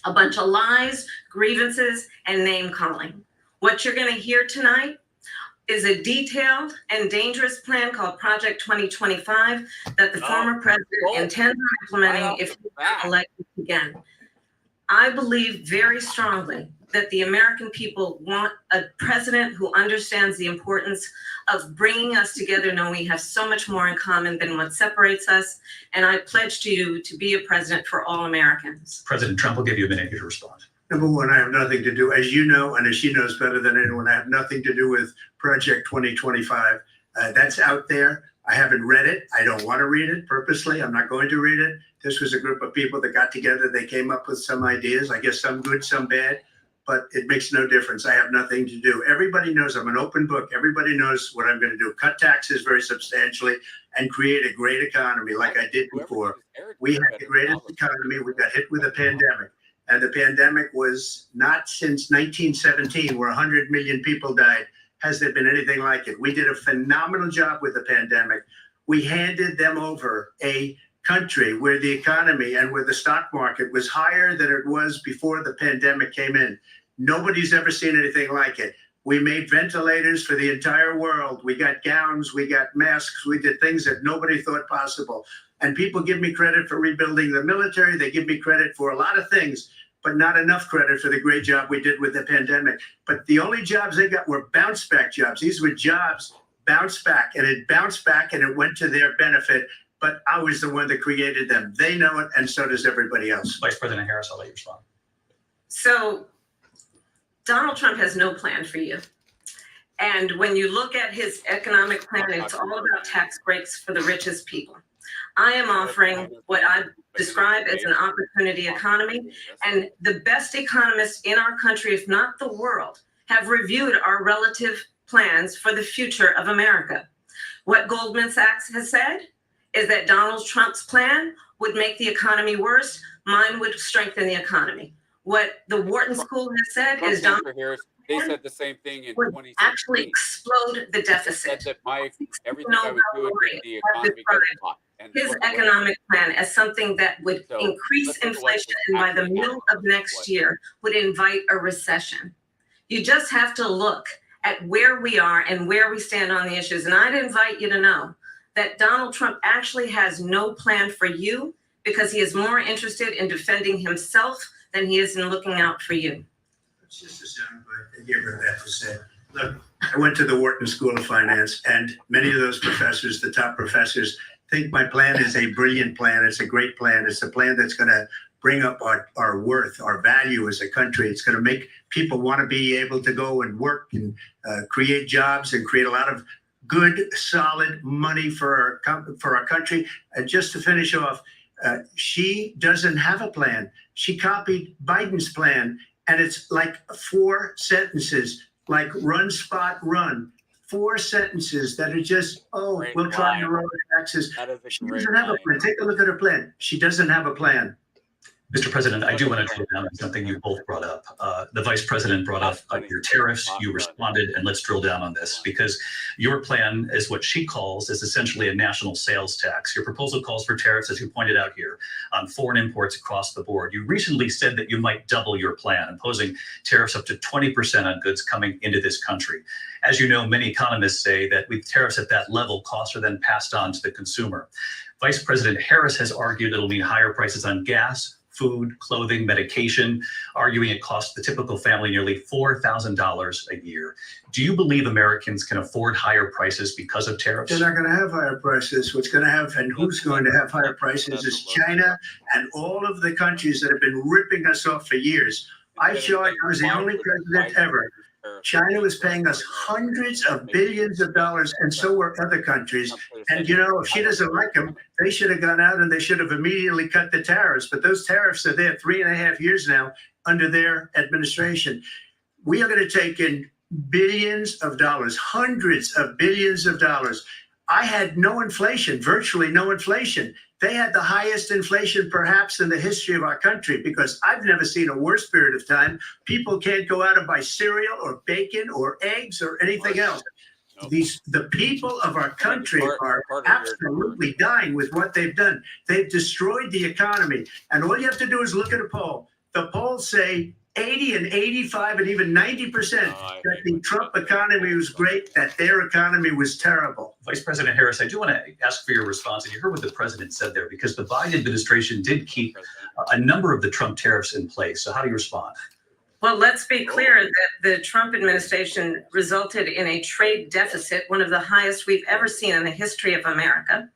a bunch of lies, grievances, and name calling. What you're going to hear tonight is a detailed and dangerous plan called Project 2025 that the former president intends on implementing if he's elected again. I believe very strongly that the American people want a president who understands the importance of bringing us together, knowing we have so much more in common than what separates us. And I pledge to you to be a president for all Americans. President Trump will give you a minute here to respond. Number one, I have nothing to do, as you know, and as she knows better than anyone, I have nothing to do with Project 2025. That's out there. I haven't read it. I don't want to read it purposely. I'm not going to read it. This was a group of people that got together. They came up with some ideas, I guess some good, some bad, but it makes no difference. I have nothing to do. Everybody knows I'm an open book. Everybody knows what I'm going to do. Cut taxes very substantially and create a great economy like I did before. We had the greatest economy. We got hit with a pandemic. And the pandemic was not since 1917, where 100 million people died, has there been anything like it. We did a phenomenal job with the pandemic. We handed them over a country where the economy and where the stock market was higher than it was before the pandemic came in. Nobody's ever seen anything like it. We made ventilators for the entire world. We got gowns, we got masks, we did things that nobody thought possible. And people give me credit for rebuilding the military. They give me credit for a lot of things. but not enough credit for the great job we did with the pandemic. But the only jobs they got were bounce back jobs. These were jobs bounced back, and it bounced back and it went to their benefit. But I was the one that created them. They know it, and so does everybody else. Vice President Harris, I'll let you respond. So Donald Trump has no plan for you. And when you look at his economic plan, it's all about tax breaks for the richest people. I am offering what I describe as an opportunity economy. And the best economists in our country, if not the world, have reviewed our relative plans for the future of America. What Goldman Sachs has said is that Donald Trump's plan would make the economy worse. Mine would strengthen the economy. What the Wharton School has said is Donald they said the same thing in would 2016. actually explode the deficit. Said that everything I would do would make the economy go up. His economic plan as something that would increase inflation and by the middle of next year would invite a recession. You just have to look at where we are and where we stand on the issues. And I'd invite you to know that Donald Trump actually has no plan for you because he is more interested in defending himself than he is in looking out for you. It's just a soundbite. I gave her that to say. Look, I went to the Wharton School of Finance, and many of those professors, the top professors, think my plan is a brilliant plan. It's a great plan. It's a plan that's going to bring up our worth, our value as a country. It's going to make people want to be able to go and work and create jobs and create a lot of good, solid money for our country. And just to finish off, she doesn't have a plan. She copied Biden's plan, and it's like 4 sentences, like run, spot, run. 4 sentences that are just, we'll try to lower taxes. She doesn't have a plan. Take a look at her plan. She doesn't have a plan. Mr. President, I do want to drill down on something you both brought up. The Vice President brought up your tariffs. You responded, and let's drill down on this because your plan is what she calls is essentially a national sales tax. Your proposal calls for tariffs, as you pointed out here, on foreign imports across the board. You recently said that you might double your plan, imposing tariffs up to 20% on goods coming into this country. As you know, many economists say that with tariffs at that level, costs are then passed on to the consumer. Vice President Harris has argued it'll mean higher prices on gas, food, clothing, medication, arguing it costs the typical family nearly $4,000 a year. Do you believe Americans can afford higher prices because of tariffs? They're not going to have higher prices. What's going to have and who's going to have higher prices is China and all of the countries that have been ripping us off for years. I was the only president ever. China was paying us hundreds of billions of dollars, and so were other countries. And, you know, if she doesn't like them, they should have gone out and they should have immediately cut the tariffs. But those tariffs are there 3.5 years now under their administration. We are going to take in billions of dollars, hundreds of billions of dollars. I had no inflation, virtually no inflation. They had the highest inflation perhaps in the history of our country because I've never seen a worse period of time. People can't go out and buy cereal or bacon or eggs or anything else. The people of our country are absolutely dying with what they've done. They've destroyed the economy. And all you have to do is look at a poll. The polls say 80 and 85 and even 90% that the Trump economy was great, that their economy was terrible. Vice President Harris, I do want to ask for your response. And you heard what the president said there, because the Biden administration did keep a number of the Trump tariffs in place. So how do you respond? Well, let's be clear that the Trump administration resulted in a trade deficit, one of the highest we've ever seen in the history of America.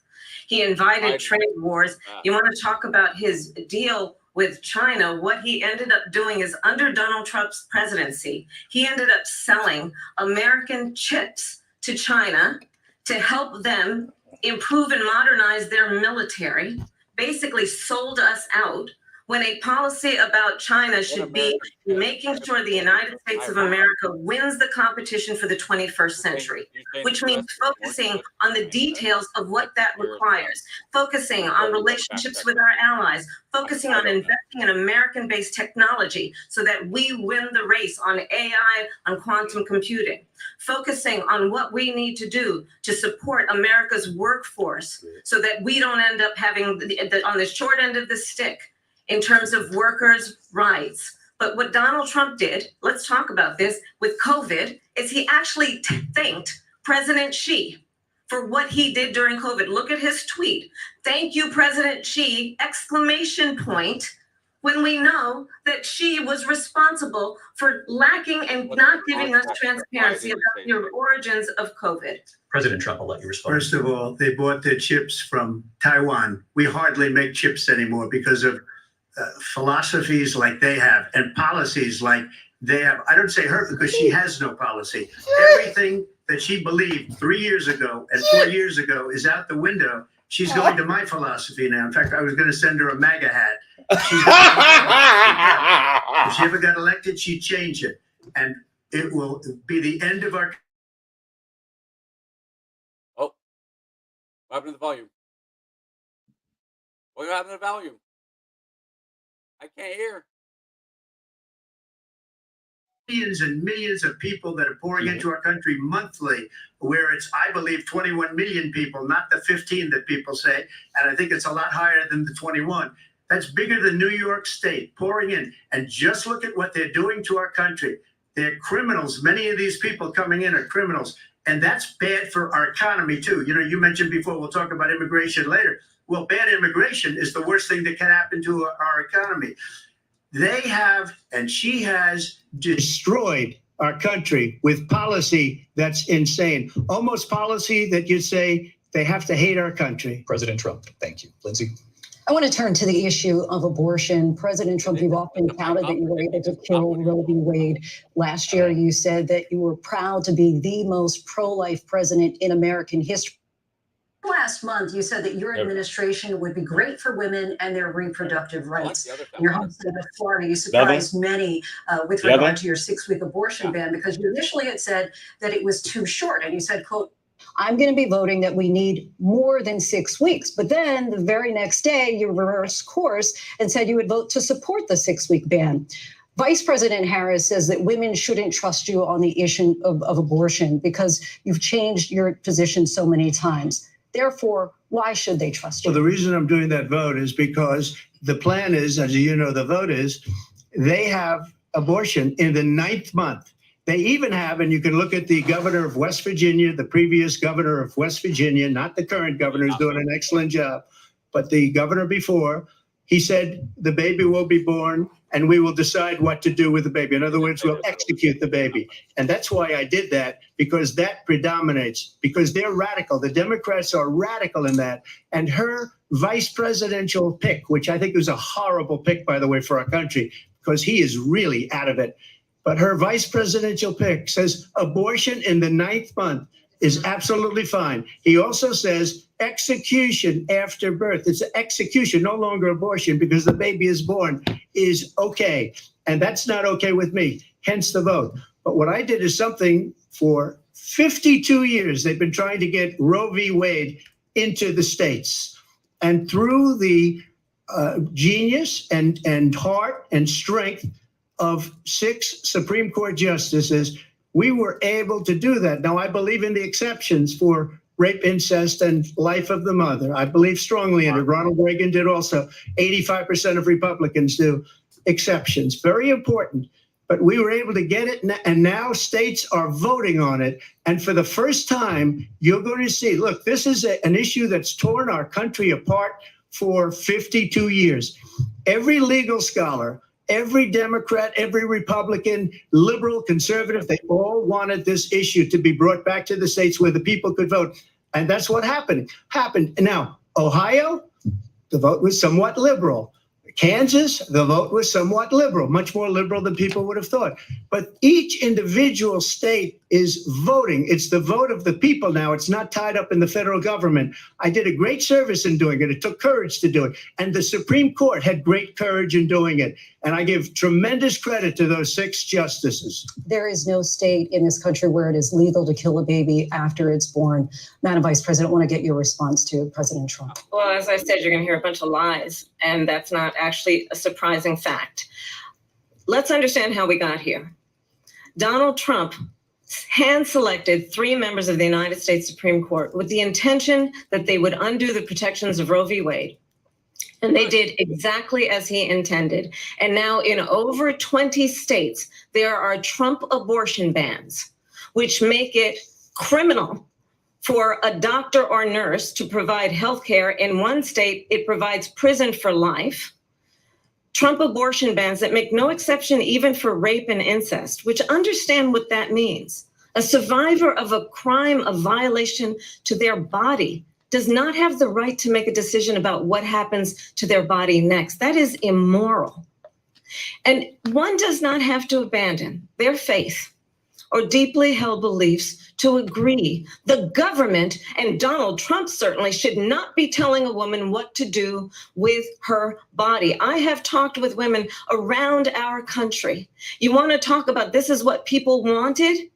He invited trade wars. You want to talk about his deal with China? What he ended up doing is under Donald Trump's presidency, he ended up selling American chips to China to help them improve and modernize their military, basically sold us out, when a policy about China should be making sure the United States of America wins the competition for the 21st century, which means focusing on the details of what that requires, focusing on relationships with our allies, focusing on investing in American-based technology so that we win the race on AI, on quantum computing, focusing on what we need to do to support America's workforce so that we don't end up having on the short end of the stick in terms of workers' rights. But what Donald Trump did, let's talk about this, with COVID, is he actually thanked President Xi for what he did during COVID. Look at his tweet. Thank you, President Xi, exclamation point. when we know that she was responsible for lacking and not giving us transparency about the origins of COVID? President Trump, I'll let you respond. First of all, they bought their chips from Taiwan. We hardly make chips anymore because of philosophies like they have and policies like they have. I don't say her because she has no policy. Everything that she believed 3 years ago and 4 years ago is out the window. She's going to my philosophy now. In fact, I was going to send her a MAGA hat. If she ever got elected, she'd change it. And it will be the end of our. Oh, what happened to the volume? What happened to the volume? I can't hear. Millions and millions of people that are pouring into our country monthly, where it's, I believe, 21 million people, not the 15 that people say. And I think it's a lot higher than the 21. That's bigger than New York State pouring in. And just look at what they're doing to our country. They're criminals. Many of these people coming in are criminals. And that's bad for our economy, too. You know, you mentioned before, we'll talk about immigration later. Well, bad immigration is the worst thing that can happen to our economy. They have, and she has, destroyed our country with policy that's insane. Almost policy that you'd say they have to hate our country. President Trump, thank you. Lindsay? I want to turn to the issue of abortion. President Trump, you've often touted that you were able to kill Roe v. Wade. Last year, you said that you were proud to be the most pro-life president in American history. Last month, you said that your administration would be great for women and their reproductive rights. In your home state of Florida, you surprised many with regard to your 6-week abortion ban, because you initially had said that it was too short. And you said, quote, I'm going to be voting that we need more than 6 weeks. But then the very next day, you reversed course and said you would vote to support the 6-week ban. Vice President Harris says that women shouldn't trust you on the issue of abortion because you've changed your position so many times. Therefore, why should they trust you? Well, the reason I'm doing that vote is because the plan is, as you know, the vote is, they have abortion in the 9th month. They even have, and you can look at the governor of West Virginia, the previous governor of West Virginia, not the current governor, who's doing an excellent job, but the governor before, he said the baby will be born and we will decide what to do with the baby. In other words, we'll execute the baby. And that's why I did that, because that predominates, because they're radical. The Democrats are radical in that. And her vice presidential pick, which I think was a horrible pick, by the way, for our country, because he is really out of it. But her vice presidential pick says abortion in the 9th month is absolutely fine. He also says execution after birth. It's execution, no longer abortion, because the baby is born, is okay. And that's not okay with me, hence the vote. But what I did is something for 52 years. They've been trying to get Roe v. Wade into the states. And through the genius and heart and strength of 6 Supreme Court justices, we were able to do that. Now, I believe in the exceptions for rape, incest, and life of the mother. I believe strongly in it. Ronald Reagan did also. 85% of Republicans do exceptions. Very important. But we were able to get it, and now states are voting on it. And for the first time, you're going to see, look, this is an issue that's torn our country apart for 52 years. Every legal scholar, every Democrat, every Republican, liberal, conservative, they all wanted this issue to be brought back to the states where the people could vote. And that's what happened. Now, Ohio, the vote was somewhat liberal. Kansas, the vote was somewhat liberal, much more liberal than people would have thought. But each individual state is voting. It's the vote of the people now. It's not tied up in the federal government. I did a great service in doing it. It took courage to do it. And the Supreme Court had great courage in doing it. And I give tremendous credit to those 6 justices. There is no state in this country where it is legal to kill a baby after it's born. Madam Vice President, I want to get your response to President Trump. Well, as I said, you're going to hear a bunch of lies, and that's not actually a surprising fact. Let's understand how we got here. Donald Trump hand-selected 3 members of the United States Supreme Court with the intention that they would undo the protections of Roe v. Wade. And they did exactly as he intended. And now in over 20 states, there are Trump abortion bans, which make it criminal for a doctor or nurse to provide health care. In one state, it provides prison for life. Trump abortion bans that make no exception even for rape and incest, which understand what that means. A survivor of a crime of violation to their body does not have the right to make a decision about what happens to their body next. That is immoral. And one does not have to abandon their faith or deeply held beliefs to agree. The government, and Donald Trump certainly, should not be telling a woman what to do with her body. I have talked with women around our country. You want to talk about this is what people wanted?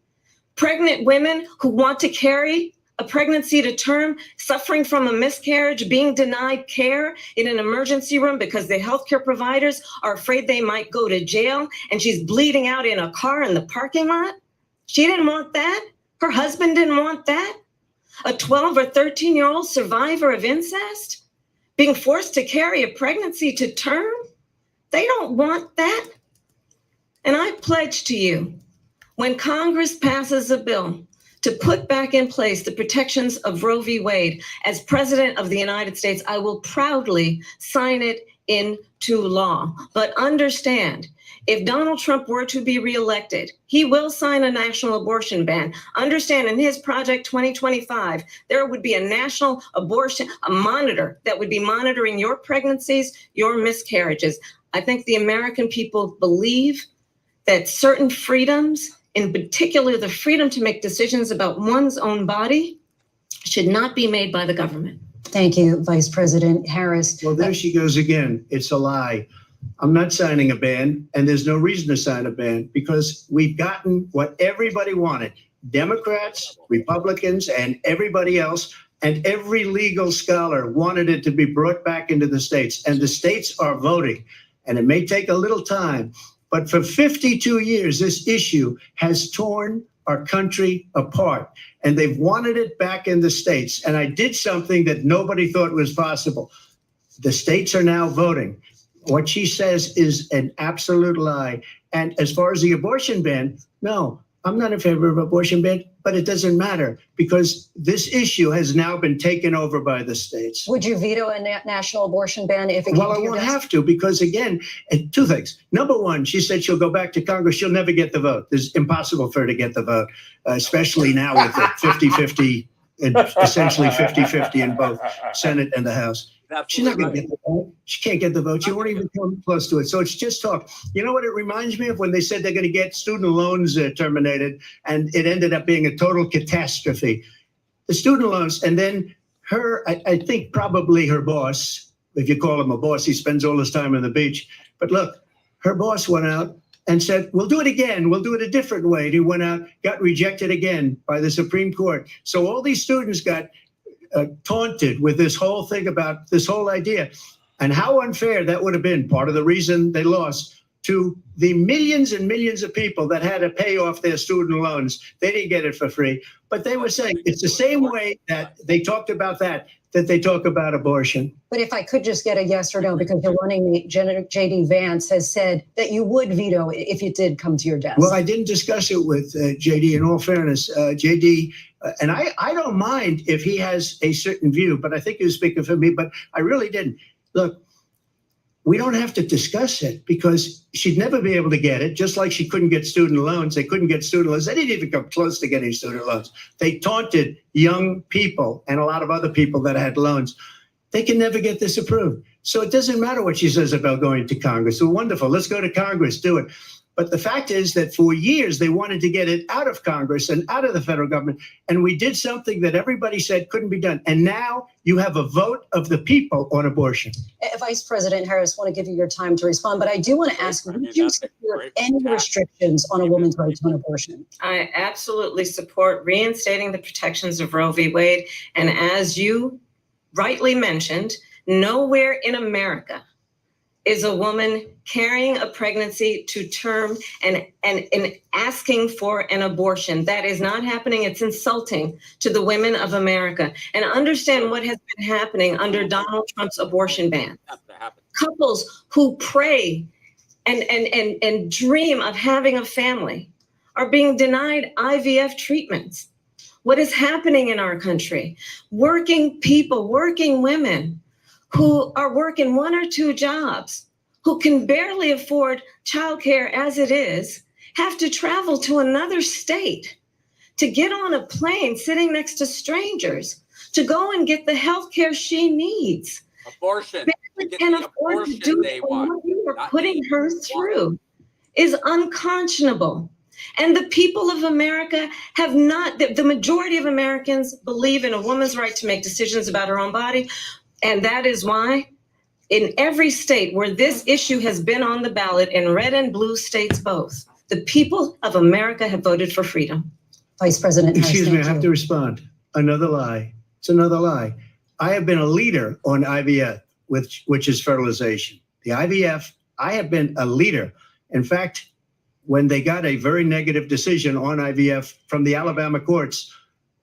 Pregnant women who want to carry a pregnancy to term, suffering from a miscarriage, being denied care in an emergency room because the healthcare providers are afraid they might go to jail, and she's bleeding out in a car in the parking lot. She didn't want that. Her husband didn't want that. A 12 or 13-year-old survivor of incest being forced to carry a pregnancy to term. They don't want that. And I pledge to you, when Congress passes a bill to put back in place the protections of Roe v. Wade, as President of the United States, I will proudly sign it into law. But understand, if Donald Trump were to be reelected, he will sign a national abortion ban. Understand, in his Project 2025, there would be a national abortion, a monitor that would be monitoring your pregnancies, your miscarriages. I think the American people believe that certain freedoms, in particular the freedom to make decisions about one's own body, should not be made by the government. Thank you, Vice President Harris. Well, there she goes again. It's a lie. I'm not signing a ban, and there's no reason to sign a ban because we've gotten what everybody wanted. Democrats, Republicans, and everybody else, and every legal scholar wanted it to be brought back into the states, and the states are voting. And it may take a little time, but for 52 years, this issue has torn our country apart, and they've wanted it back in the states. And I did something that nobody thought was possible. The states are now voting. What she says is an absolute lie. And as far as the abortion ban, no, I'm not in favor of abortion ban, but it doesn't matter because this issue has now been taken over by the states. Would you veto a national abortion ban if it came Well, I to your won't desk? have to because, again, two things. Number one, she said she'll go back to Congress. She'll never get the vote. It's impossible for her to get the vote, especially now with the 50-50, essentially 50-50 in both Senate and the House. She's not going to get the vote. She can't get the vote. She won't even come close to it. So it's just talk. You know what it reminds me of when they said they're going to get student loans terminated, and it ended up being a total catastrophe. The student loans, and then her, I think probably her boss, if you call him a boss, he spends all his time on the beach. But look, her boss went out and said, we'll do it again. We'll do it a different way. And he went out, got rejected again by the Supreme Court. So all these students got taunted with this whole thing about this whole idea and how unfair that would have been. Part of the reason they lost to the millions and millions of people that had to pay off their student loans. They didn't get it for free, but they were saying it's the same way that they talked about that they talk about abortion. But if I could just get a yes or no, because the running mate, J.D. Vance, has said that you would veto it if it did come to your desk. Well, I didn't discuss it with J.D. In all fairness, J.D., and I don't mind if he has a certain view, but I think he was speaking for me, but I really didn't. Look, we don't have to discuss it because she'd never be able to get it, just like she couldn't get student loans. They couldn't get student loans. They didn't even come close to getting student loans. They taunted young people and a lot of other people that had loans. They can never get this approved. So it doesn't matter what she says about going to Congress. Well, wonderful. Let's go to Congress, do it. But the fact is that for years, they wanted to get it out of Congress and out of the federal government. And we did something that everybody said couldn't be done. And now you have a vote of the people on abortion. Vice President Harris, I want to give you your time to respond, but I do want to ask, would you support any restrictions on a woman's right to an abortion? I absolutely support reinstating the protections of Roe v. Wade. And as you rightly mentioned, nowhere in America is a woman carrying a pregnancy to term and asking for an abortion. That is not happening. It's insulting to the women of America. And understand what has been happening under Donald Trump's abortion ban. Couples who pray and dream of having a family are being denied IVF treatments. What is happening in our country? Working people, working women who are working one or two jobs, who can barely afford childcare as it is have to travel to another state to get on a plane sitting next to strangers to go and get the health care she needs. Abortion. Barely can afford to do what you are putting her through is unconscionable. And the people of America have not, the majority of Americans believe in a woman's right to make decisions about her own body. And that is why in every state where this issue has been on the ballot, in red and blue states both, the people of America have voted for freedom. Vice President Harris, Excuse me, I thank have you. to respond. Another lie. It's another lie. I have been a leader on IVF, which is fertilization. The IVF, I have been a leader. In fact, when they got a very negative decision on IVF from the Alabama courts,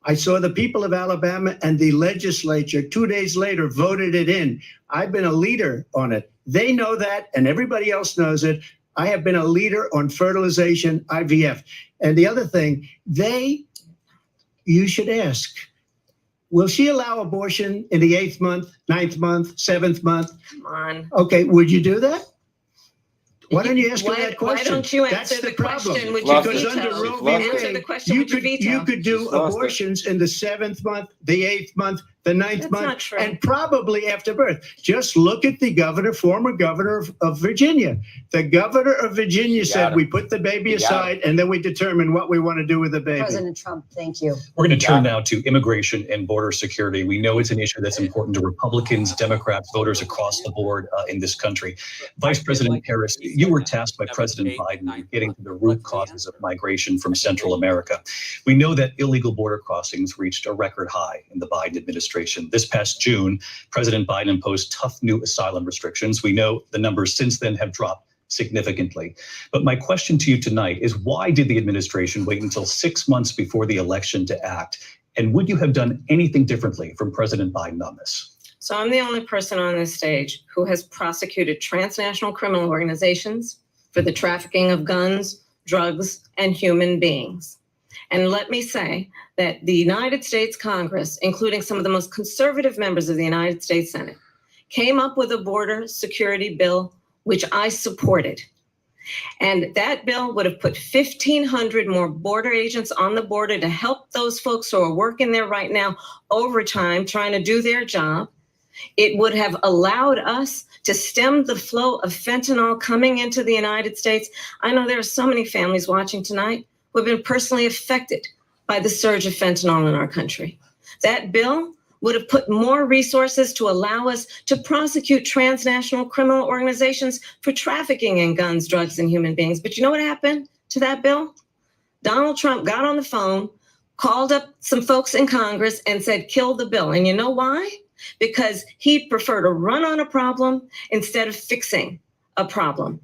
I saw the people of Alabama and the legislature 2 days later voted it in. I've been a leader on it. They know that, and everybody else knows it. I have been a leader on fertilization, IVF. And the other thing, you should ask, will she allow abortion in the 8th month, 9th month, 7th month? Come on. Okay, would you do that? Why don't you ask her that Why question? don't you That's answer the the problem. question with your Because under veto? Roe v. Answer the Wade, question you with your could veto. you could do She's lost it. abortions in the 7th month, the 8th month, the 9th That's month, not true. and probably after birth. Just look at the former governor of Virginia. The governor of Virginia said we put the baby aside and then we determine what we want to do with the baby. President Trump, thank you. We're going to turn now to immigration and border security. We know it's an issue that's important to Republicans, Democrats, voters across the board in this country. Vice President Harris, you were tasked by President Biden with getting to the root causes of migration from Central America. We know that illegal border crossings reached a record high in the Biden administration. This past June, President Biden imposed tough new asylum restrictions. We know the numbers since then have dropped significantly. But my question to you tonight is, why did the administration wait until 6 months before the election to act? And would you have done anything differently from President Biden on this? So I'm the only person on this stage who has prosecuted transnational criminal organizations for the trafficking of guns, drugs, and human beings. And let me say that the United States Congress, including some of the most conservative members of the United States Senate, came up with a border security bill, which I supported. And that bill would have put 1,500 more border agents on the border to help those folks who are working there right now overtime, trying to do their job. It would have allowed us to stem the flow of fentanyl coming into the United States. I know there are so many families watching tonight who have been personally affected by the surge of fentanyl in our country. That bill would have put more resources to allow us to prosecute transnational criminal organizations for trafficking in guns, drugs, and human beings. But you know what happened to that bill? Donald Trump got on the phone, called up some folks in Congress and said, kill the bill. And you know why? Because he preferred to run on a problem instead of fixing a problem.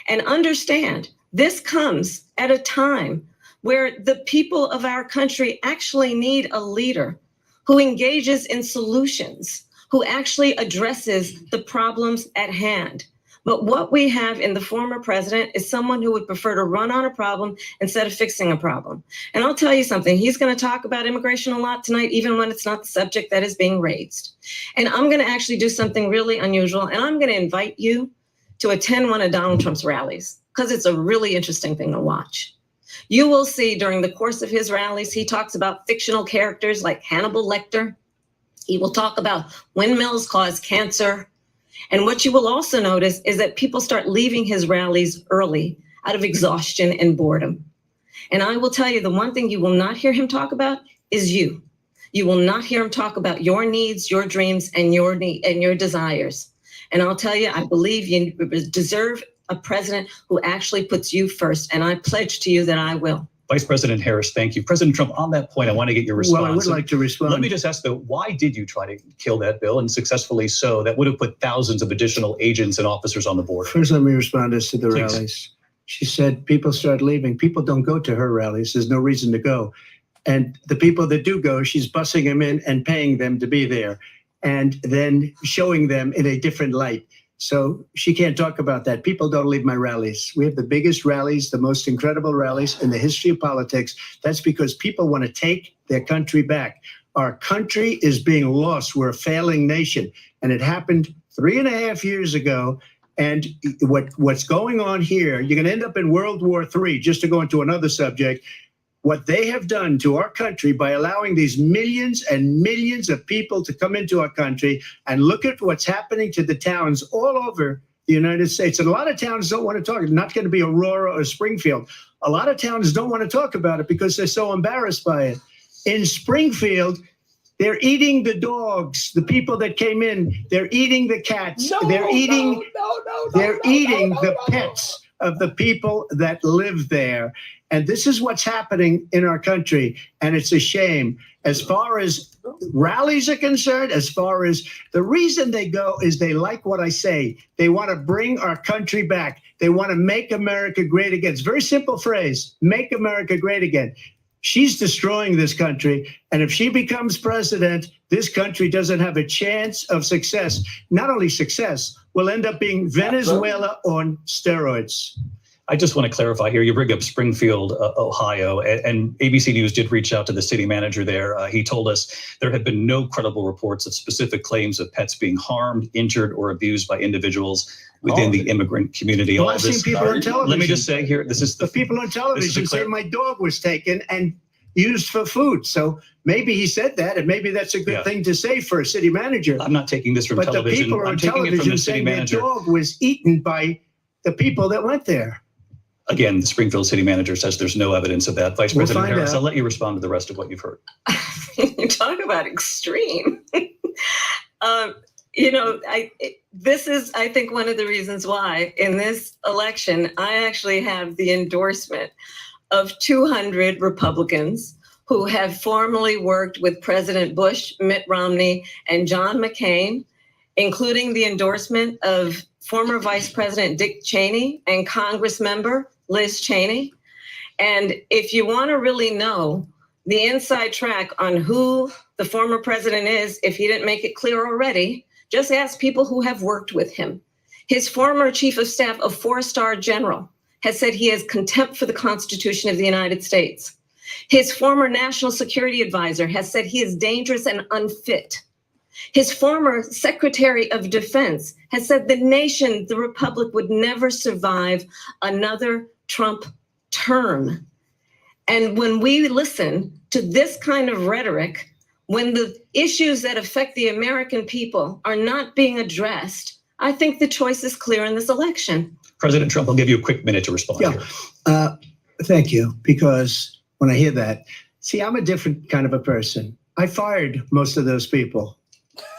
And understand, this comes at a time where the people of our country actually need a leader who engages in solutions, who actually addresses the problems at hand. But what we have in the former president is someone who would prefer to run on a problem instead of fixing a problem. And I'll tell you something, he's going to talk about immigration a lot tonight, even when it's not the subject that is being raised. And I'm going to actually do something really unusual, and I'm going to invite you to attend one of Donald Trump's rallies, because it's a really interesting thing to watch. You will see during the course of his rallies, he talks about fictional characters like Hannibal Lecter. He will talk about windmills cause cancer. And what you will also notice is that people start leaving his rallies early out of exhaustion and boredom. And I will tell you, the one thing you will not hear him talk about is you. You will not hear him talk about your needs, your dreams, and your desires. And I'll tell you, I believe you deserve a president who actually puts you first. And I pledge to you that I will. Vice President Harris, thank you. President Trump, on that point, I want to get your response. Well, I would like to respond. Let me just ask, though, why did you try to kill that bill, and successfully so? That would have put thousands of additional agents and officers on the border. First, let me respond as to the Please. rallies. She said people start leaving. People don't go to her rallies. There's no reason to go. And the people that do go, she's bussing them in and paying them to be there, and then showing them in a different light. So she can't talk about that. People don't leave my rallies. We have the biggest rallies, the most incredible rallies in the history of politics. That's because people want to take their country back. Our country is being lost. We're a failing nation. And it happened 3.5 years ago. And what's going on here, you're going to end up in World War III, just to go into another subject. What they have done to our country by allowing these millions and millions of people to come into our country, and look at what's happening to the towns all over the United States. And a lot of towns don't want to talk. It's not going to be Aurora or Springfield. A lot of towns don't want to talk about it because they're so embarrassed by it. In Springfield, they're eating the dogs, the people that came in. They're eating the cats. They're eating the pets of the people that live there. And this is what's happening in our country. And it's a shame. As far as rallies are concerned, as far as the reason they go is they like what I say. They want to bring our country back. They want to make America great again. It's a very simple phrase, make America great again. She's destroying this country. And if she becomes president, this country doesn't have a chance of success. Not only success, we'll end up being Venezuela on steroids. I just want to clarify here. You bring up Springfield, Ohio, and ABC News did reach out to the city manager there. He told us there have been no credible reports of specific claims of pets being harmed, injured, or abused by individuals within the immigrant community. Well, I've seen people on television. Let me just say here, this is the people on television say my dog was taken and used for food. So maybe he said that, and maybe that's a good thing to say for a city manager. I'm not taking this from television. But the people on television saying their dog was eaten by the people that went there. Again, the Springfield city manager says there's no evidence of that. Vice President Harris, I'll let you respond to the rest of what you've heard. You talk about extreme. This is, I think, one of the reasons why in this election, I actually have the endorsement of 200 Republicans who have formerly worked with President Bush, Mitt Romney, and John McCain, including the endorsement of former Vice President Dick Cheney and Congress member Liz Cheney. And if you want to really know the inside track on who the former president is, if he didn't make it clear already, just ask people who have worked with him. His former chief of staff, a 4-star general, has said he has contempt for the Constitution of the United States. His former national security advisor has said he is dangerous and unfit. His former Secretary of Defense has said the nation, the Republic, would never survive another Trump term. And when we listen to this kind of rhetoric, when the issues that affect the American people are not being addressed, I think the choice is clear in this election. President Trump, I'll give you a quick minute to respond here. Thank you, because when I hear that, see, I'm a different kind of a person. I fired most of those people.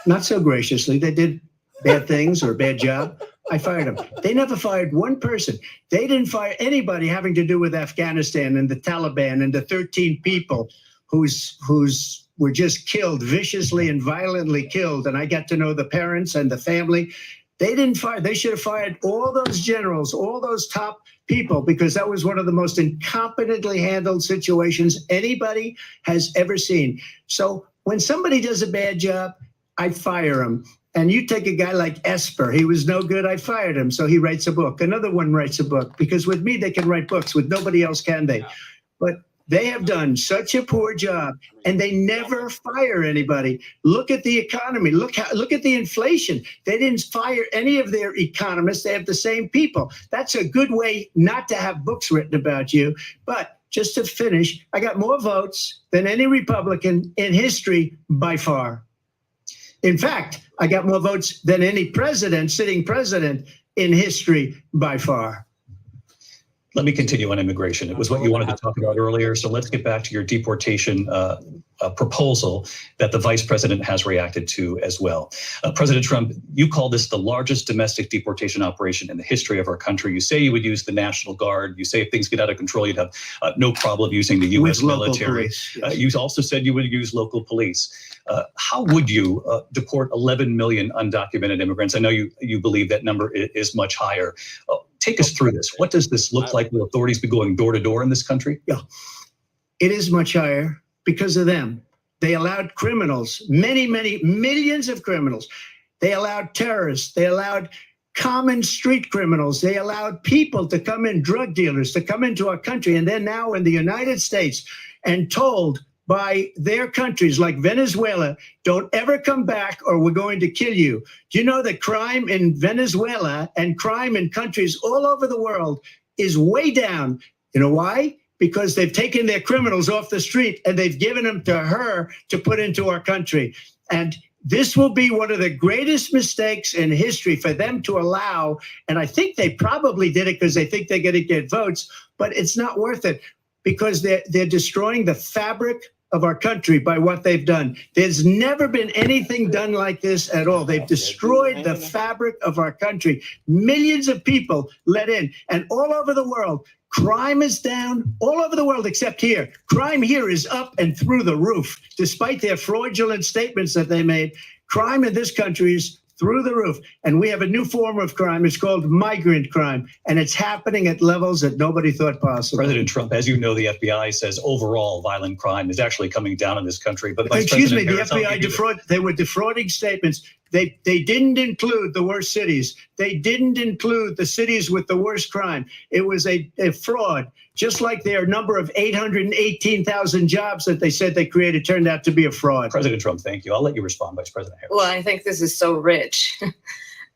Not so graciously. They did bad things or a bad job. I fired them. They never fired one person. They didn't fire anybody having to do with Afghanistan and the Taliban and the 13 people who's were just killed, viciously and violently killed. And I got to know the parents and the family. They didn't fire. They should have fired all those generals, all those top people, because that was one of the most incompetently handled situations anybody has ever seen. So when somebody does a bad job, I fire him. And you take a guy like Esper, he was no good, I fired him. So he writes a book. Another one writes a book, because with me, they can write books. With nobody else can they? But they have done such a poor job, and they never fire anybody. Look at the economy. Look at the inflation. They didn't fire any of their economists. They have the same people. That's a good way not to have books written about you. But just to finish, I got more votes than any Republican in history by far. In fact, I got more votes than any president, sitting president in history by far. Let me continue on immigration. It was what you wanted to talk about earlier. So let's get back to your deportation proposal that the vice president has reacted to as well. President Trump, you call this the largest domestic deportation operation in the history of our country. You say you would use the National Guard. You say if things get out of control, you'd have no problem using the U.S. military. Police, yes. You also said you would use local police. How would you deport 11 million undocumented immigrants? I know you believe that number is much higher. Take us through this. What does this look like? Will authorities be going door to door in this country? Yeah, it is much higher because of them. They allowed criminals, many millions of criminals. They allowed terrorists. They allowed common street criminals. They allowed people to come in, drug dealers to come into our country. And they're now in the United States and told by their countries like Venezuela, don't ever come back or we're going to kill you. Do you know that crime in Venezuela and crime in countries all over the world is way down? You know why? Because they've taken their criminals off the street and they've given them to her to put into our country. And this will be one of the greatest mistakes in history for them to allow. And I think they probably did it because they think they're going to get votes, but it's not worth it because they're destroying the fabric of our country by what they've done. There's never been anything done like this at all. They've destroyed the fabric of our country. Millions of people let in, and all over the world, crime is down all over the world except here. Crime here is up and through the roof. Despite their fraudulent statements that they made, crime in this country is through the roof. And we have a new form of crime. It's called migrant crime. And it's happening at levels that nobody thought possible. President Trump, as you know, the FBI says overall violent crime is actually coming down in this country. But excuse me, the FBI they were defrauding statements. They didn't include the worst cities. They didn't include the cities with the worst crime. It was a fraud. Just like their number of 818,000 jobs that they said they created turned out to be a fraud. President Trump, thank you. I'll let you respond, Vice President Harris. Well, I think this is so rich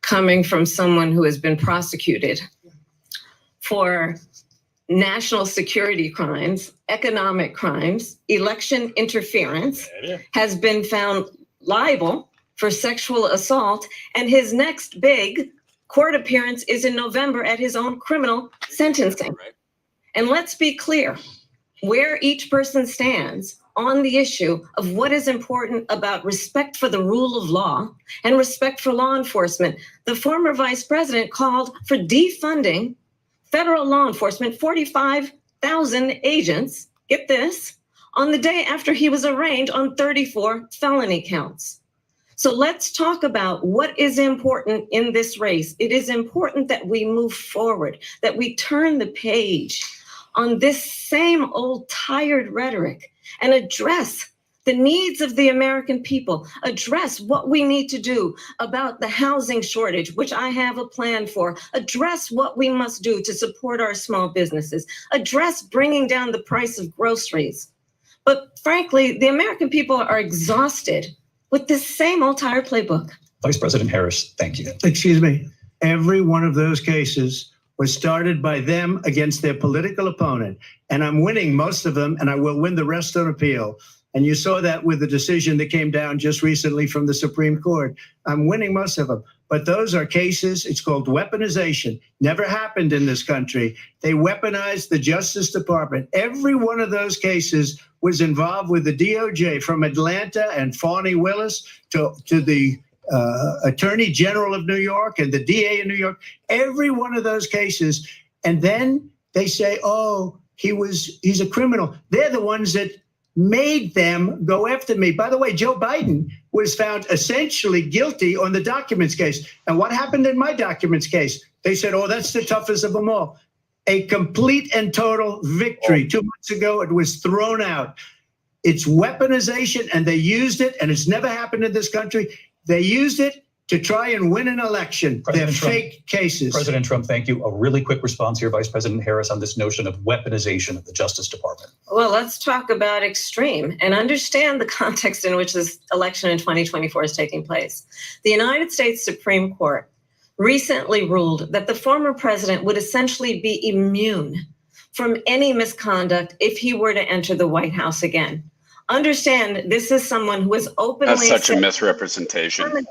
coming from someone who has been prosecuted for national security crimes, economic crimes, election interference, has been found liable for sexual assault, and his next big court appearance is in November at his own criminal sentencing. And let's be clear where each person stands on the issue of what is important about respect for the rule of law and respect for law enforcement. The former vice president called for defunding federal law enforcement, 45,000 agents, get this, on the day after he was arraigned on 34 felony counts. So let's talk about what is important in this race. It is important that we move forward, that we turn the page on this same old tired rhetoric and address the needs of the American people, address what we need to do about the housing shortage, which I have a plan for, address what we must do to support our small businesses, address bringing down the price of groceries. But frankly, the American people are exhausted with this same old tired playbook. Vice President Harris, thank you. Excuse me. Every one of those cases was started by them against their political opponent. And I'm winning most of them, and I will win the rest on appeal. And you saw that with the decision that came down just recently from the Supreme Court. I'm winning most of them. But those are cases, it's called weaponization. Never happened in this country. They weaponized the Justice Department. Every one of those cases was involved with the DOJ, from Atlanta and Fani Willis to the Attorney General of New York and the DA in New York. Every one of those cases. And then they say, oh, he's a criminal. They're the ones that made them go after me. By the way, Joe Biden was found essentially guilty on the documents case. And what happened in my documents case? They said, oh, that's the toughest of them all. A complete and total victory. 2 months ago, it was thrown out. It's weaponization, and they used it, and it's never happened in this country. They used it to try and win an election. They're fake cases. President Trump, thank you. A really quick response here, Vice President Harris, on this notion of weaponization of the Justice Department. Well, let's talk about extreme and understand the context in which this election in 2024 is taking place. The United States Supreme Court recently ruled that the former president would essentially be immune from any misconduct if he were to enter the White House again. Understand, this is someone who is openly— That's such a misrepresentation.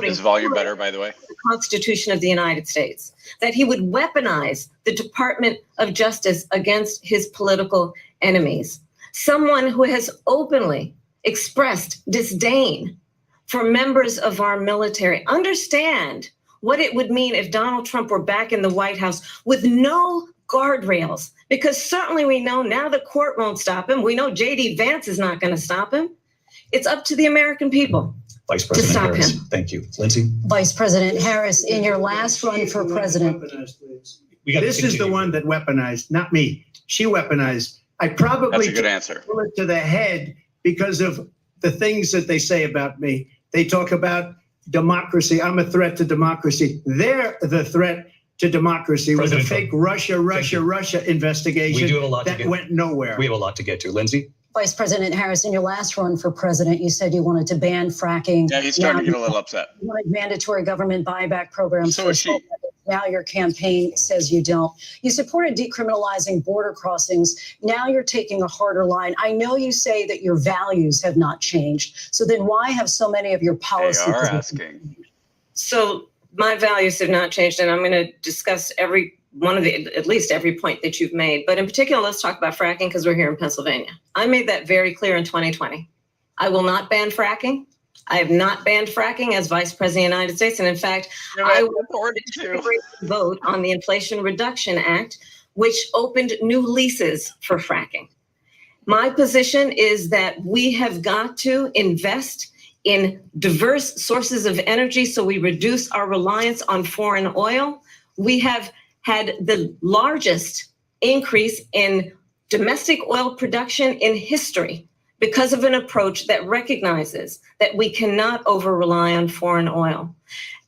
Is volume better, by the way? The Constitution of the United States, that he would weaponize the Department of Justice against his political enemies. Someone who has openly expressed disdain for members of our military. Understand what it would mean if Donald Trump were back in the White House with no guardrails, because certainly we know now the court won't stop him. We know J.D. Vance is not going to stop him. It's up to the American people. Vice President Harris, thank you. Lindsay? Vice President Harris, in your last run for president. This is the one that weaponized, not me. She weaponized. I probably— That's a good answer. To the head because of the things that they say about me. They talk about democracy. I'm a threat to democracy. They're the threat to democracy with a fake Russia investigation we do have a lot that to get, went nowhere. We have a lot to get to. Lindsay? Vice President Harris, in your last run for president, you said you wanted to ban fracking. Yeah, he's starting to get a little upset. You wanted mandatory government buyback programs. So is she. Now your campaign says you don't. You supported decriminalizing border crossings. Now you're taking a harder line. I know you say that your values have not changed. So then why have so many of your policies? They are asking. So my values have not changed, and I'm going to discuss at least every point that you've made. But in particular, let's talk about fracking because we're here in Pennsylvania. I made that very clear in 2020. I will not ban fracking. I have not banned fracking as Vice President of the United States. And in fact, I will vote on the Inflation Reduction Act, which opened new leases for fracking. My position is that we have got to invest in diverse sources of energy so we reduce our reliance on foreign oil. We have had the largest increase in domestic oil production in history because of an approach that recognizes that we cannot over-rely on foreign oil.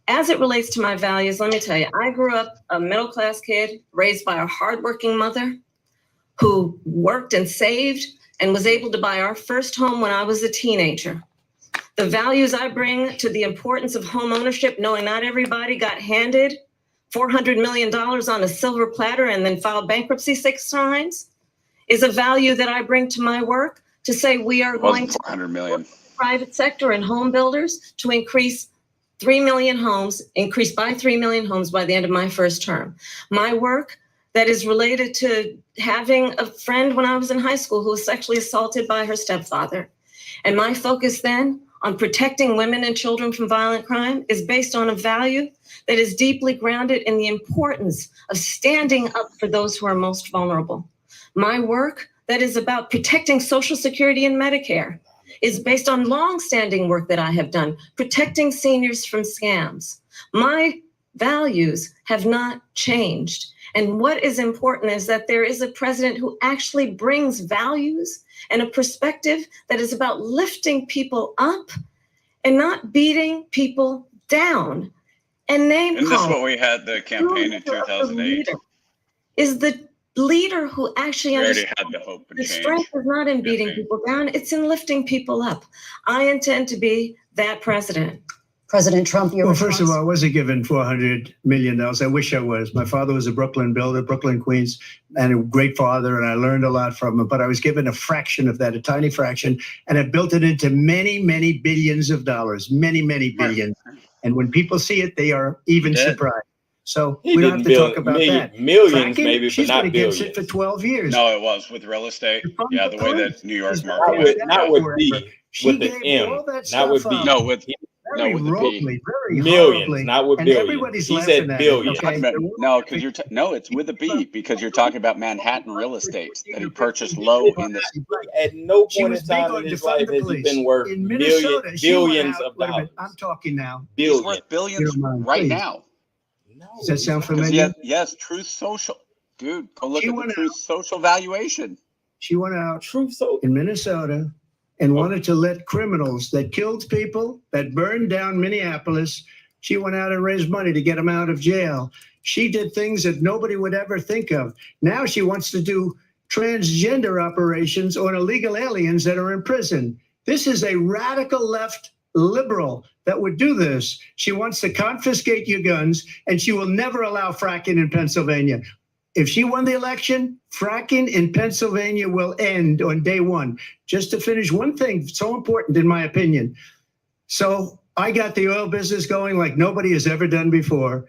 As it relates to my values, let me tell you, I grew up a middle-class kid raised by a hardworking mother who worked and saved and was able to buy our first home when I was a teenager. The values I bring to the importance of home ownership, knowing not everybody got handed $400 million on a silver platter and then filed bankruptcy 6 times, is a value that I bring to my work to say we are going to $400 million. Private sector and home builders to increase 3 million homes, increase by 3 million homes by the end of my first term. My work that is related to having a friend when I was in high school who was sexually assaulted by her stepfather. And my focus then on protecting women and children from violent crime is based on a value that is deeply grounded in the importance of standing up for those who are most vulnerable. My work that is about protecting Social Security and Medicare is based on longstanding work that I have done, protecting seniors from scams. My values have not changed. And what is important is that there is a president who actually brings values and a perspective that is about lifting people up and not beating people down. And name Isn't this calling. what we had the campaign in 2008? Is the leader who actually We already understands had the hope and the change. strength is not in beating people down, it's in lifting people up. I intend to be that president. President Trump, your Well, first of response? all, I wasn't given $400 million. I wish I was. My father was a Brooklyn builder, Brooklyn, Queens, and a great father, and I learned a lot from him. But I was given a fraction of that, a tiny fraction, and I built it into many, many billions of dollars, many, many billions. And when people see it, they are even surprised. So we don't have to talk about that. Millions, Fracking, maybe, but she's not been against billions. it for 12 years. No, it was with real estate. Yeah, the way that New York She's market Not with B, She with the gave M, all that not with stuff B. up. No, with Very with the P. wrongly, very Millions, horribly, not with and billions. everybody's He laughing said at billions. it, okay? No, because no, it's with a B because you're talking about Manhattan real estate that he purchased low in the. At no She point was in big time on in his life defund the has he police. been worth In Minnesota, she went billions out- of wait a minute, dollars. I'm talking now. He's Billions. worth billions You don't mind, right please. now. Does that sound 'Cause familiar? yes, Truth Social, dude. Go look She at the went Truth Social valuation. She went out Truth so in Minnesota and wanted to let criminals that killed people, that burned down Minneapolis, she went out and raised money to get them out of jail. She did things that nobody would ever think of. Now she wants to do transgender operations on illegal aliens that are in prison. This is a radical left liberal that would do this. She wants to confiscate your guns, and she will never allow fracking in Pennsylvania. If she won the election, fracking in Pennsylvania will end on day one. Just to finish, one thing so important in my opinion. So I got the oil business going like nobody has ever done before.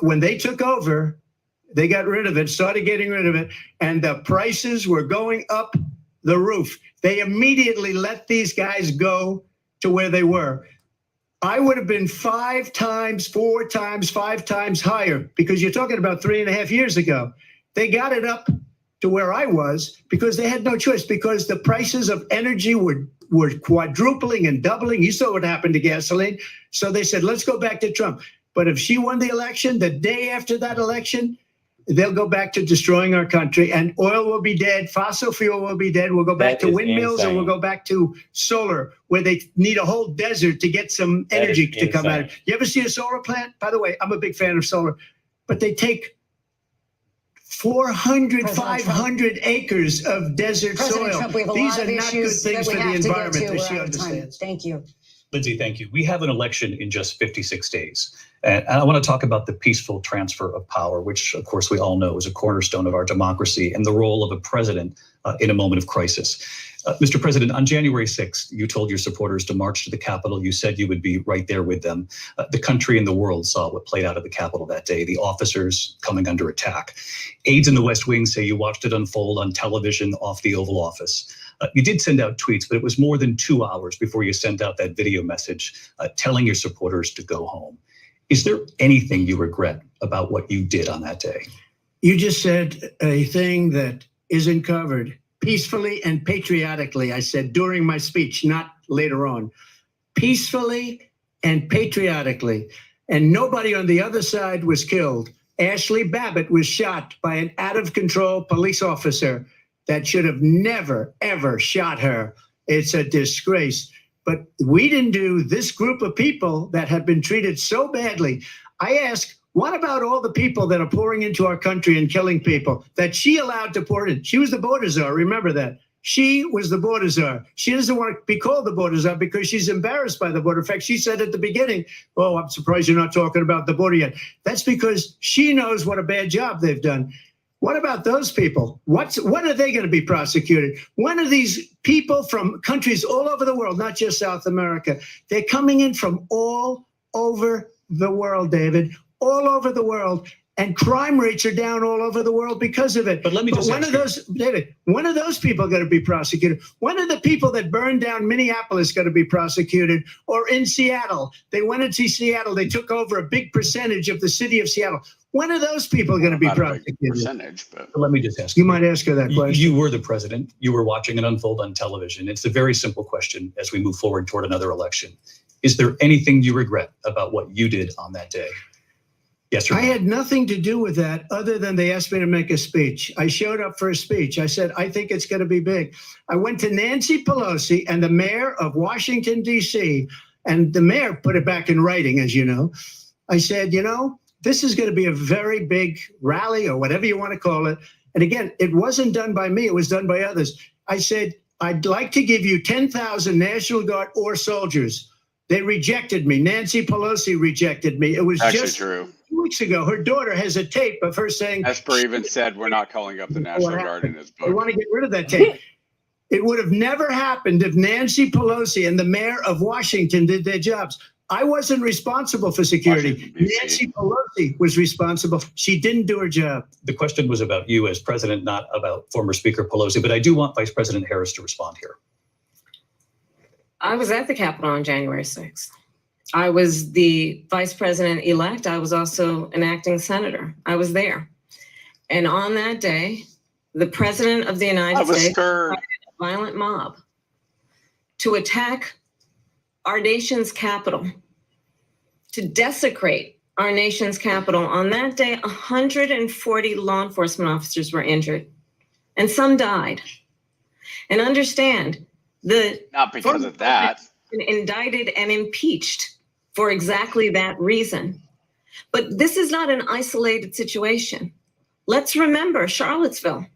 When they took over, they got rid of it, started getting rid of it, and the prices were going up the roof. They immediately let these guys go to where they were. I would have been 5 times, 4 times, 5 times higher because you're talking about 3.5 years ago. They got it up to where I was because they had no choice, because the prices of energy were quadrupling and doubling. You saw what happened to gasoline. So they said, let's go back to Trump. But if she won the election, the day after that election, they'll go back to destroying our country, and oil will be dead. Fossil fuel will be dead. We'll go back That to is windmills, and we'll insane. go back to solar, where they need a whole desert to get some That energy is to come out of it. insane. You ever see a solar plant? By the way, I'm a big fan of solar, but they take 400, President 500 acres of desert President soil. Trump, we have a These lot are of not good issues that things we for the have to get environment, to. as We're she out of time. understands. Thank you. Lindsay, thank you. We have an election in just 56 days. And I want to talk about the peaceful transfer of power, which, of course, we all know is a cornerstone of our democracy, and the role of a president in a moment of crisis. Mr. President, on January 6th, you told your supporters to march to the Capitol. You said you would be right there with them. The country and the world saw what played out at the Capitol that day, the officers coming under attack. Aides in the West Wing say you watched it unfold on television off the Oval Office. You did send out tweets, but it was more than 2 hours before you sent out that video message telling your supporters to go home. Is there anything you regret about what you did on that day? You just said a thing that isn't covered. Peacefully and patriotically, I said during my speech, not later on. Peacefully and patriotically. And nobody on the other side was killed. Ashley Babbitt was shot by an out-of-control police officer that should have never, ever shot her. It's a disgrace. But we didn't do this group of people that have been treated so badly. I ask, what about all the people that are pouring into our country and killing people that she allowed to pour in? She was the border czar. Remember that. She was the border czar. She doesn't want to be called the border czar because she's embarrassed by the border. In fact, she said at the beginning, oh, I'm surprised you're not talking about the border yet. That's because she knows what a bad job they've done. What about those people? When are they going to be prosecuted? When are these people from countries all over the world, not just South America? They're coming in from all over the world, David, all over the world. And crime rates are down all over the world because of it. But let me just when are those, David, when are those people going to be prosecuted? When are the people that burned down Minneapolis going to be prosecuted? Or in Seattle? They went into Seattle. They took over a big percentage of the city of Seattle. When are those people going to be prosecuted? Percentage, but Let me just ask You might ask her that question. You were the president. You were watching it unfold on television. It's a very simple question as we move forward toward another election. Is there anything you regret about what you did on that day? Yes or no? I had nothing to do with that other than they asked me to make a speech. I showed up for a speech. I said, I think it's going to be big. I went to Nancy Pelosi and the mayor of Washington, D.C., and the mayor put it back in writing, as you know. I said, this is going to be a very big rally or whatever you want to call it. And again, it wasn't done by me. It was done by others. I said, I'd like to give you 10,000 National Guard or soldiers. They rejected me. Nancy Pelosi rejected me. It was actually just true. 2 weeks ago. Her daughter has a tape of her saying, Esper even said we're not calling up the National Guard in his I book. want to get rid of that tape. It would have never happened if Nancy Pelosi and the mayor of Washington did their jobs. I wasn't responsible for security. Nancy Pelosi was responsible. She didn't do her job. The question was about you as president, not about former Speaker Pelosi, but I do want Vice President Harris to respond here. I was at the Capitol on January 6th. I was the vice president-elect. I was also an acting senator. I was there. And on that day, the president of the United States invited a violent mob to attack our nation's capital, to desecrate our nation's capital. On that day, 140 law enforcement officers were injured, and some died. And understand, not because of that. Indicted and impeached for exactly that reason. But this is not an isolated situation. Let's remember Charlottesville,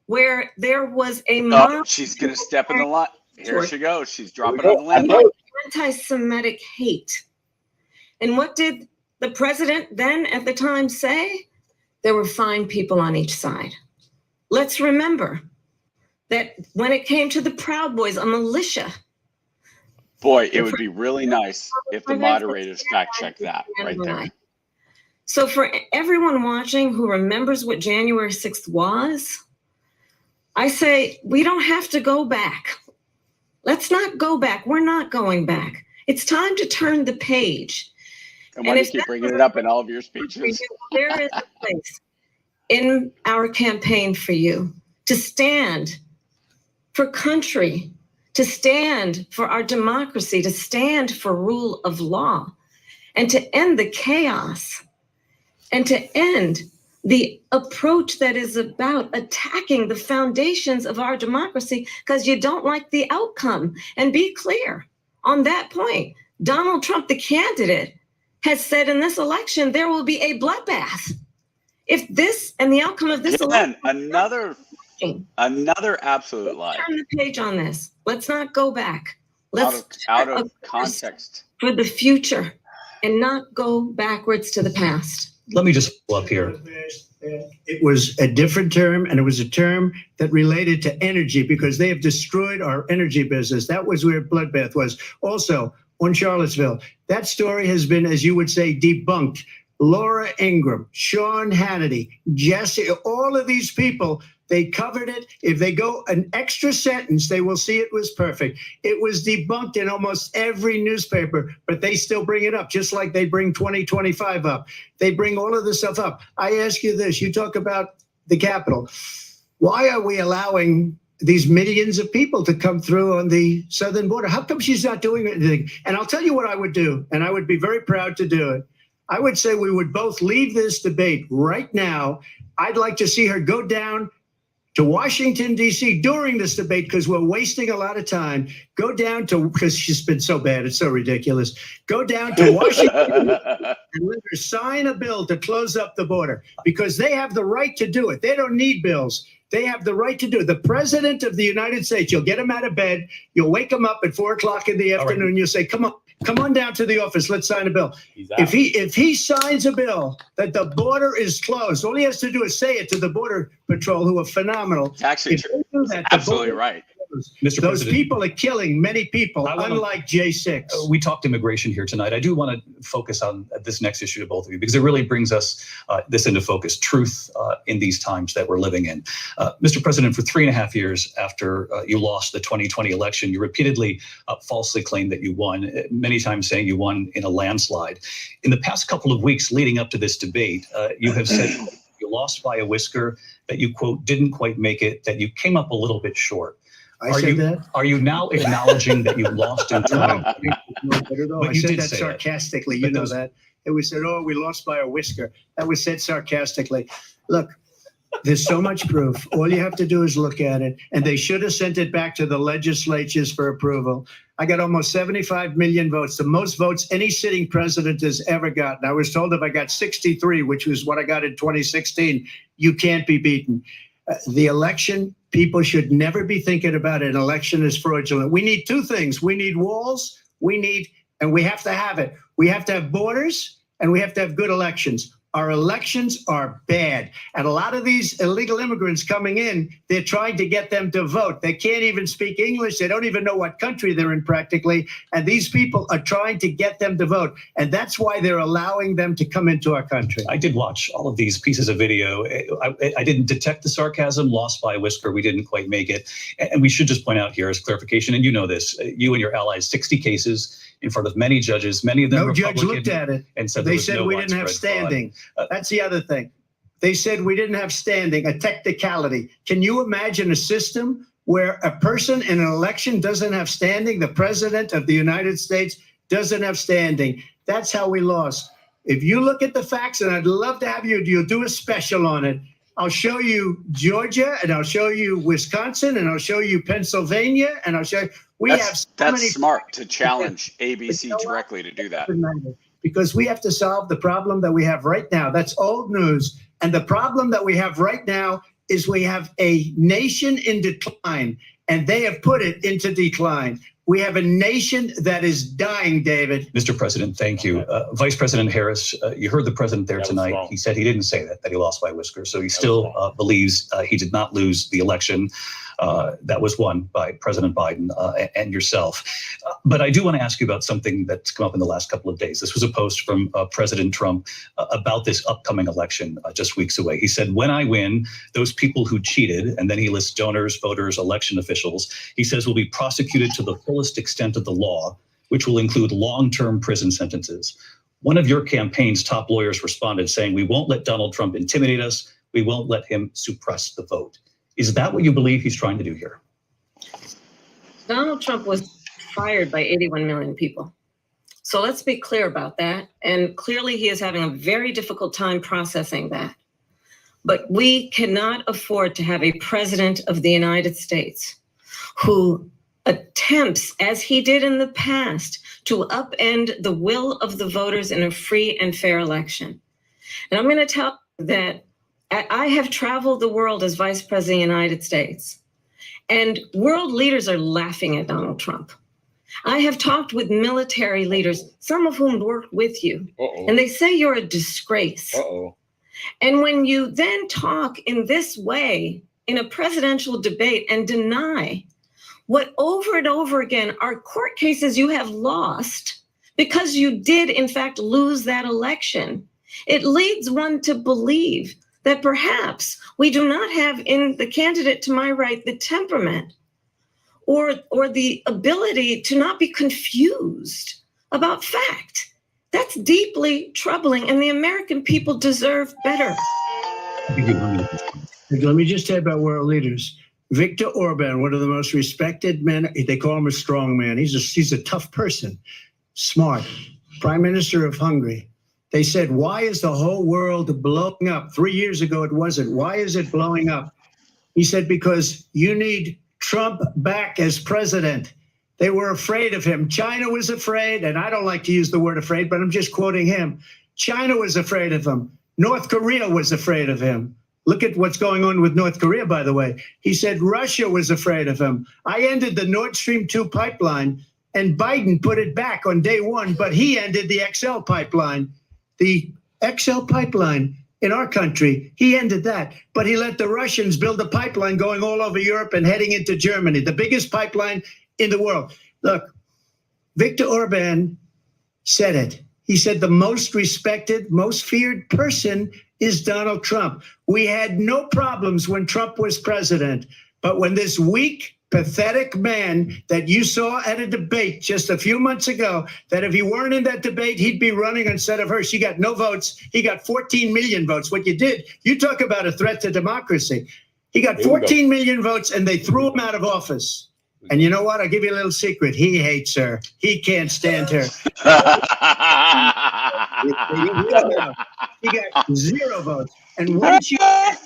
where there was a mob. Oh, she's going to step in the line. Here she goes. She's dropping on the landmine. Anti-Semitic hate. And what did the president then at the time say? There were fine people on each side. Let's remember that when it came to the Proud Boys, a militia. Boy, it would be really nice if the moderators fact check that right there. So for everyone watching who remembers what January 6th was, I say we don't have to go back. Let's not go back. We're not going back. It's time to turn the page. And why do you keep bringing it up in all of your speeches? There is a place in our campaign for you to stand for country, to stand for our democracy, to stand for rule of law, and to end the chaos, and to end the approach that is about attacking the foundations of our democracy because you don't like the outcome. And be clear on that point. Donald Trump, the candidate, has said in this election there will be a bloodbath. If this and the outcome of this Again, election, another absolute lie. turn the page on this. Let's not go back. Let's Out of context. for the future and not go backwards to the past. Let me just pull up here. It was a different term, and it was a term that related to energy because they have destroyed our energy business. That was where bloodbath was. Also, on Charlottesville, that story has been, as you would say, debunked. Laura Ingraham, Sean Hannity, Jesse, all of these people, they covered it. If they go an extra sentence, they will see it was perfect. It was debunked in almost every newspaper, but they still bring it up, just like they bring 2025 up. They bring all of this stuff up. I ask you this, you talk about the Capitol. Why are we allowing these millions of people to come through on the southern border? How come she's not doing anything? And I'll tell you what I would do, and I would be very proud to do it. I would say we would both leave this debate right now. I'd like to see her go down to Washington, D.C. during this debate because we're wasting a lot of time. Go down to, because she's been so bad, it's so ridiculous. Go down to Washington and let her sign a bill to close up the border because they have the right to do it. They don't need bills. They have the right to do it. The president of the United States, you'll get him out of bed. You'll wake him up at 4 o'clock in the afternoon. Right. You'll say, come on down to the office. Let's sign a bill. If he signs a bill that the border is closed, all he has to do is say it to the Border Patrol, who are phenomenal. It's actually absolutely right. Mr. Those President, people are killing many people, unlike J6. We talked immigration here tonight. I do want to focus on this next issue to both of you because it really brings us this into focus, truth in these times that we're living in. Mr. President, for 3.5 years after you lost the 2020 election, you repeatedly falsely claimed that you won, many times saying you won in a landslide. In the past couple of weeks leading up to this debate, you have said you lost by a whisker, that you, quote, didn't quite make it, that you came up a little bit short. Are you now acknowledging that you lost in 2020? No, I said that sarcastically. You know that. It was said, oh, we lost by a whisker. That was said sarcastically. Look, there's so much proof. All you have to do is look at it. And they should have sent it back to the legislatures for approval. I got almost 75 million votes, the most votes any sitting president has ever gotten. I was told if I got 63, which was what I got in 2016, you can't be beaten. The election, people should never be thinking about an election as fraudulent. We need two things. We need walls, and we have to have it. We have to have borders, and we have to have good elections. Our elections are bad. And a lot of these illegal immigrants coming in, they're trying to get them to vote. They can't even speak English. They don't even know what country they're in practically. And these people are trying to get them to vote. And that's why they're allowing them to come into our country. I did watch all of these pieces of video. I didn't detect the sarcasm, lost by a whisker. We didn't quite make it. And we should just point out here as clarification, and you know this, you and your allies, 60 cases in front of many judges, many of them No judge looked at it and said they said we didn't have standing. That's the other thing. They said we didn't have standing, a technicality. Can you imagine a system where a person in an election doesn't have standing? The president of the United States doesn't have standing. That's how we lost. If you look at the facts, and I'd love to have you'll do a special on it. I'll show you Georgia, and I'll show you Wisconsin, and I'll show you Pennsylvania, and I'll show you. That's smart to challenge ABC directly to do that. Because we have to solve the problem that we have right now. That's old news. And the problem that we have right now is we have a nation in decline, and they have put it into decline. We have a nation that is dying, David. Mr. President, thank you. Vice President Harris, you heard the president there tonight. He said he didn't say that he lost by a whisker. So he still believes he did not lose the election that was won by President Biden and yourself. But I do want to ask you about something that's come up in the last couple of days. This was a post from President Trump about this upcoming election just weeks away. He said, when I win, those people who cheated, and then he lists donors, voters, election officials, he says will be prosecuted to the fullest extent of the law, which will include long-term prison sentences. One of your campaign's top lawyers responded saying, we won't let Donald Trump intimidate us. We won't let him suppress the vote. Is that what you believe he's trying to do here? Donald Trump was fired by 81 million people. So let's be clear about that. And clearly he is having a very difficult time processing that. But we cannot afford to have a president of the United States who attempts, as he did in the past, to upend the will of the voters in a free and fair election. And I'm going to tell you that I have traveled the world as vice president of the United States, and world leaders are laughing at Donald Trump. I have talked with military leaders, some of whom worked with you, and they say you're a disgrace. And when you then talk in this way in a presidential debate and deny what over and over again are court cases you have lost because you did in fact lose that election, it leads one to believe that perhaps we do not have in the candidate to my right the temperament or the ability to not be confused about fact. That's deeply troubling, and the American people deserve better. Let me just say about world leaders. Viktor Orban, one of the most respected men, they call him a strong man. He's a tough person, smart. Prime Minister of Hungary. They said, why is the whole world blowing up? 3 years ago, it wasn't. Why is it blowing up? He said, because you need Trump back as president. They were afraid of him. China was afraid, and I don't like to use the word afraid, but I'm just quoting him. China was afraid of him. North Korea was afraid of him. Look at what's going on with North Korea, by the way. He said Russia was afraid of him. I ended the Nord Stream 2 pipeline, and Biden put it back on day one, but he ended the XL pipeline. The XL pipeline in our country, he ended that, but he let the Russians build a pipeline going all over Europe and heading into Germany, the biggest pipeline in the world. Look, Viktor Orban said it. He said the most respected, most feared person is Donald Trump. We had no problems when Trump was president, but when this weak, pathetic man that you saw at a debate just a few months ago, that if he weren't in that debate, he'd be running instead of her. She got no votes. He got 14 million votes. What you did, you talk about a threat to democracy. He got 14 million votes and they threw him out of office. And you know what? I'll give you a little secret. He hates her. He can't stand her. He got 0 votes. And once she was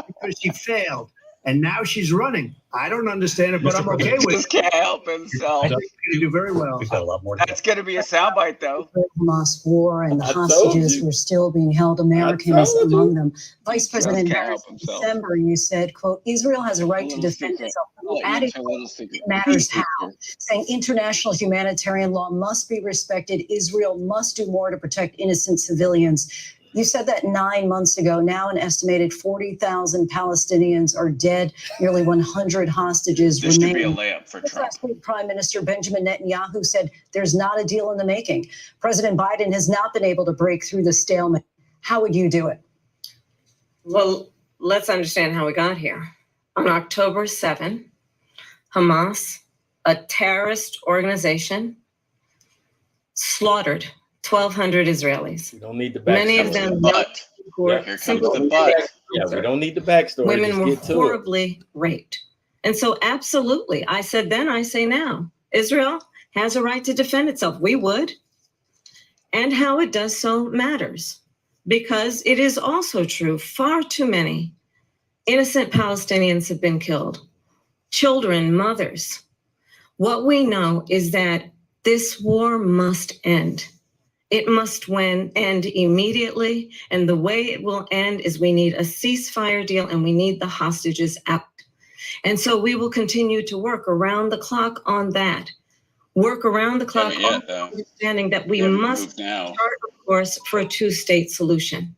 because she failed. And now she's running. I don't understand it, but I'm okay with it. Just can't help himself. I think he's going to do very well. We've got a lot more. That's going to be a soundbite, though. Hamas war and the hostages were still being held, Americans among them. Vice President Harris, in December, you said, quote, Israel has a right to defend itself. Added, it matters how, saying international humanitarian law must be respected. Israel must do more to protect innocent civilians. You said that 9 months ago. Now an estimated 40,000 Palestinians are dead. Nearly 100 hostages This remain. should be a layup for Trump. Last week, Prime Minister Benjamin Netanyahu said there's not a deal in the making. President Biden has not been able to break through the stalemate. How would you do it? Well, let's understand how we got here. On October 7, Hamas, a terrorist organization, slaughtered 1,200 Israelis. We don't need the backstory. Many of them Here comes the butt. Yeah, we don't need the backstory. Women Just were get to horribly raped. And so absolutely, I said then, I say now, Israel has a right to defend itself. We would. And how it does so matters. Because it is also true, far too many innocent Palestinians have been killed. Children, mothers. What we know is that this war must end. It must end immediately. And the way it will end is we need a ceasefire deal and we need the hostages out. And so we will continue to work around the clock on that. Work around the clock on understanding that we must start, of course, for a two-state solution.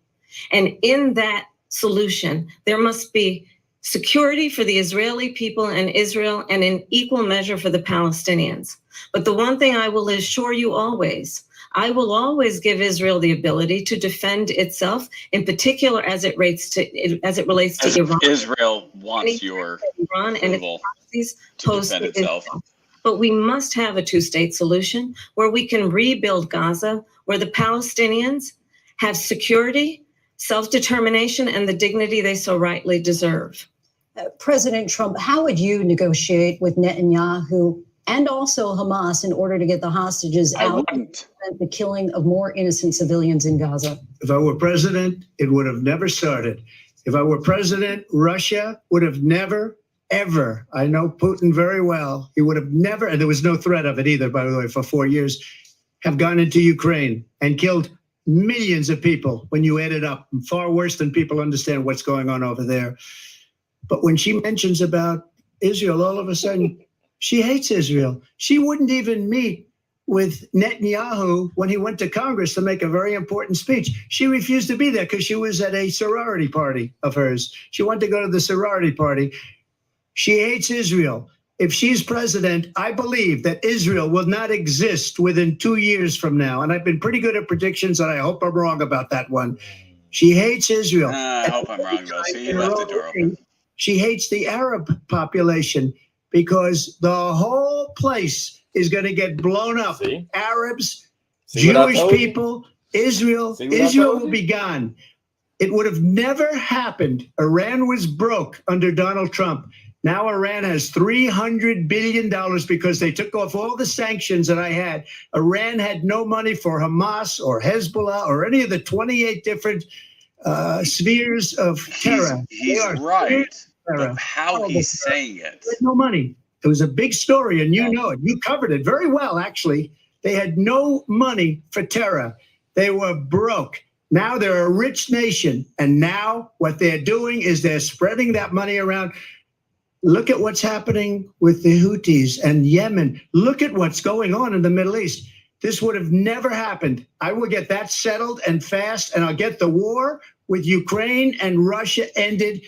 And in that solution, there must be security for the Israeli people and Israel and in equal measure for the Palestinians. But the one thing I will assure you always, I will always give Israel the ability to defend itself, in particular as it relates to Iran. Israel wants your Iran and approval its to defend itself. But we must have a two-state solution where we can rebuild Gaza, where the Palestinians have security, self-determination, and the dignity they so rightly deserve. President Trump, how would you negotiate with Netanyahu and also Hamas in order to get the hostages out and prevent the killing of more innocent civilians in Gaza? If I were president, it would have never started. If I were president, Russia would have never, ever, I know Putin very well, he would have never, and there was no threat of it either, by the way, for 4 years, have gone into Ukraine and killed millions of people when you add it up, far worse than people understand what's going on over there. But when she mentions about Israel, all of a sudden, she hates Israel. She wouldn't even meet with Netanyahu when he went to Congress to make a very important speech. She refused to be there because she was at a sorority party of hers. She wanted to go to the sorority party. She hates Israel. If she's president, I believe that Israel will not exist within 2 years from now. And I've been pretty good at predictions, and I hope I'm wrong about that one. She hates Israel. I hope I'm wrong, though. See, you left the door open. She hates the Arab population because the whole place is going to get blown up. See? Arabs, See what I Jewish told you? people, Israel. See what I Israel told will you? be gone. It would have never happened. Iran was broke under Donald Trump. Now Iran has $300 billion because they took off all the sanctions that I had. Iran had no money for Hamas or Hezbollah or any of the 28 different spheres of terror. He's They are right, spheres of terror. but how he's saying it. They had no money. It was a big story, and you know it. You covered it very well, actually. They had no money for terror. They were broke. Now they're a rich nation, and now what they're doing is they're spreading that money around. Look at what's happening with the Houthis and Yemen. Look at what's going on in the Middle East. This would have never happened. I will get that settled and fast, and I'll get the war with Ukraine and Russia ended.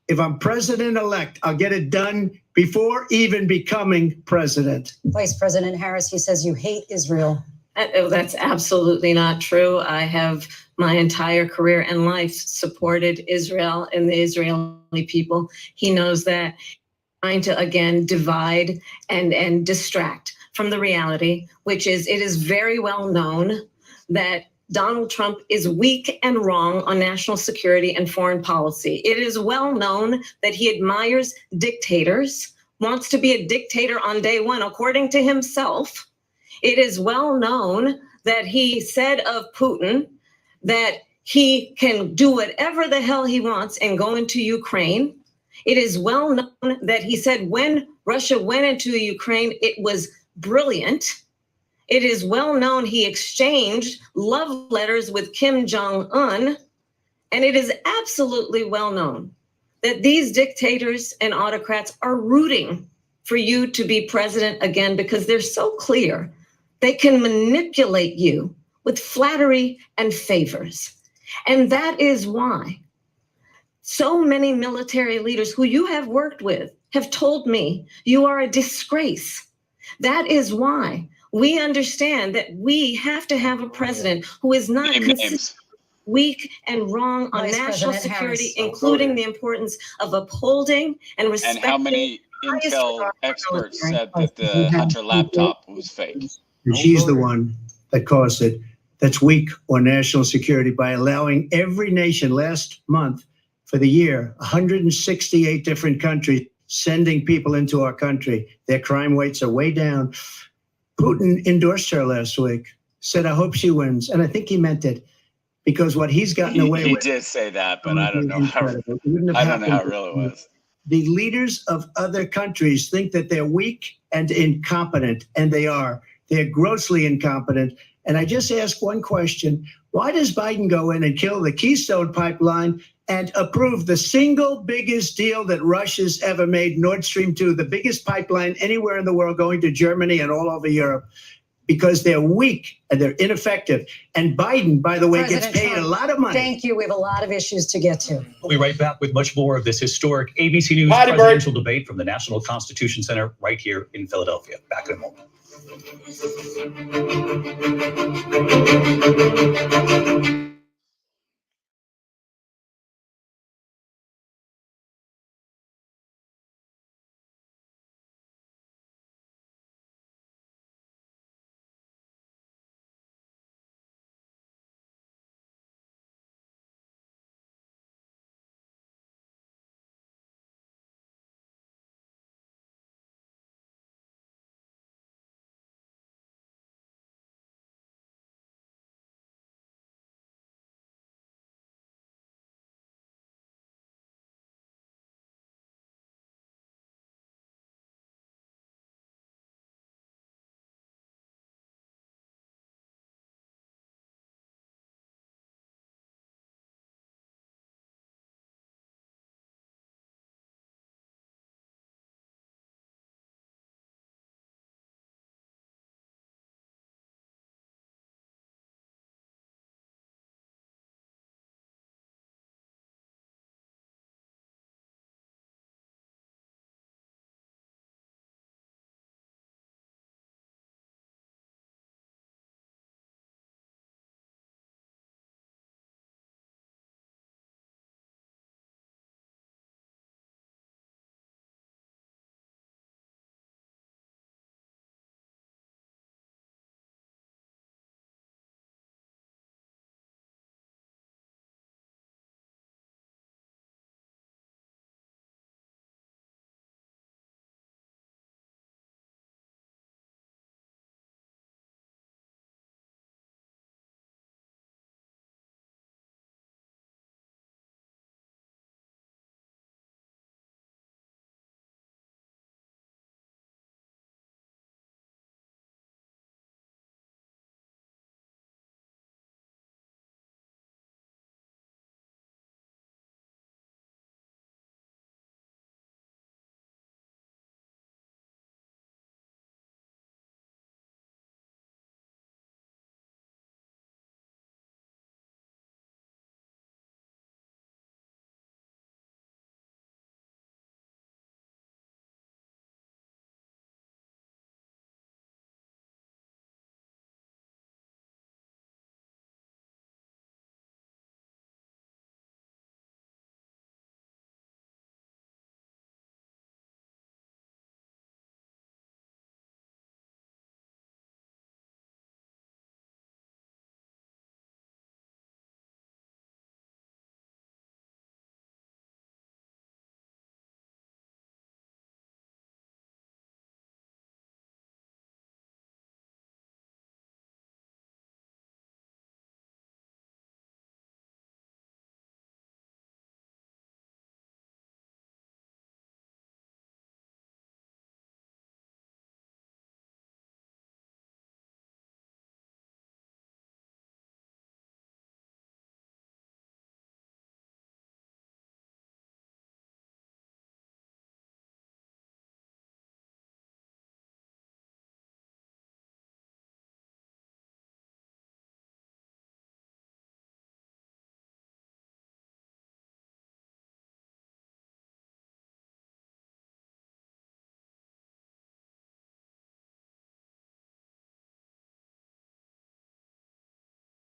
If I'm president-elect, I'll get it done before even becoming president. Vice President Harris, he says you hate Israel. That's absolutely not true. I have my entire career and life supported Israel and the Israeli people. He knows that. Trying to, again, divide and distract from the reality, which is it is very well known that Donald Trump is weak and wrong on national security and foreign policy. It is well known that he admires dictators, wants to be a dictator on day one, according to himself. It is well known that he said of Putin that he can do whatever the hell he wants and go into Ukraine. It is well known that he said when Russia went into Ukraine, it was brilliant. It is well known he exchanged love letters with Kim Jong-un. And it is absolutely well known that these dictators and autocrats are rooting for you to be president again because they're so clear. They can manipulate you with flattery and favors. And that is why so many military leaders who you have worked with have told me you are a disgrace. That is why we understand that we have to have a president who is not weak and wrong on Vice national President security, Harris. including the importance of upholding and And respecting. how many Intel experts said that the Hunter laptop was fake? And she's the one that caused it. That's weak on national security by allowing every nation last month for the year, 168 different countries sending people into our country. Their crime rates are way down. Putin endorsed her last week, said, I hope she wins. And I think he meant it because what he's gotten away He with. did say that, but I don't know how. Incredible. It wouldn't have I don't know how it happened. really was. The leaders of other countries think that they're weak and incompetent, and they are. They're grossly incompetent. And I just ask one question. Why does Biden go in and kill the Keystone Pipeline and approve the single biggest deal that Russia's ever made, Nord Stream 2, the biggest pipeline anywhere in the world going to Germany and all over Europe? Because they're weak and they're ineffective. And Biden, by the way, President gets paid Trump, a lot of money. Thank you. We have a lot of issues to get to. We'll be right back with much more of this historic ABC News Potty break. presidential debate from the National Constitution Center right here in Philadelphia. Back in a moment.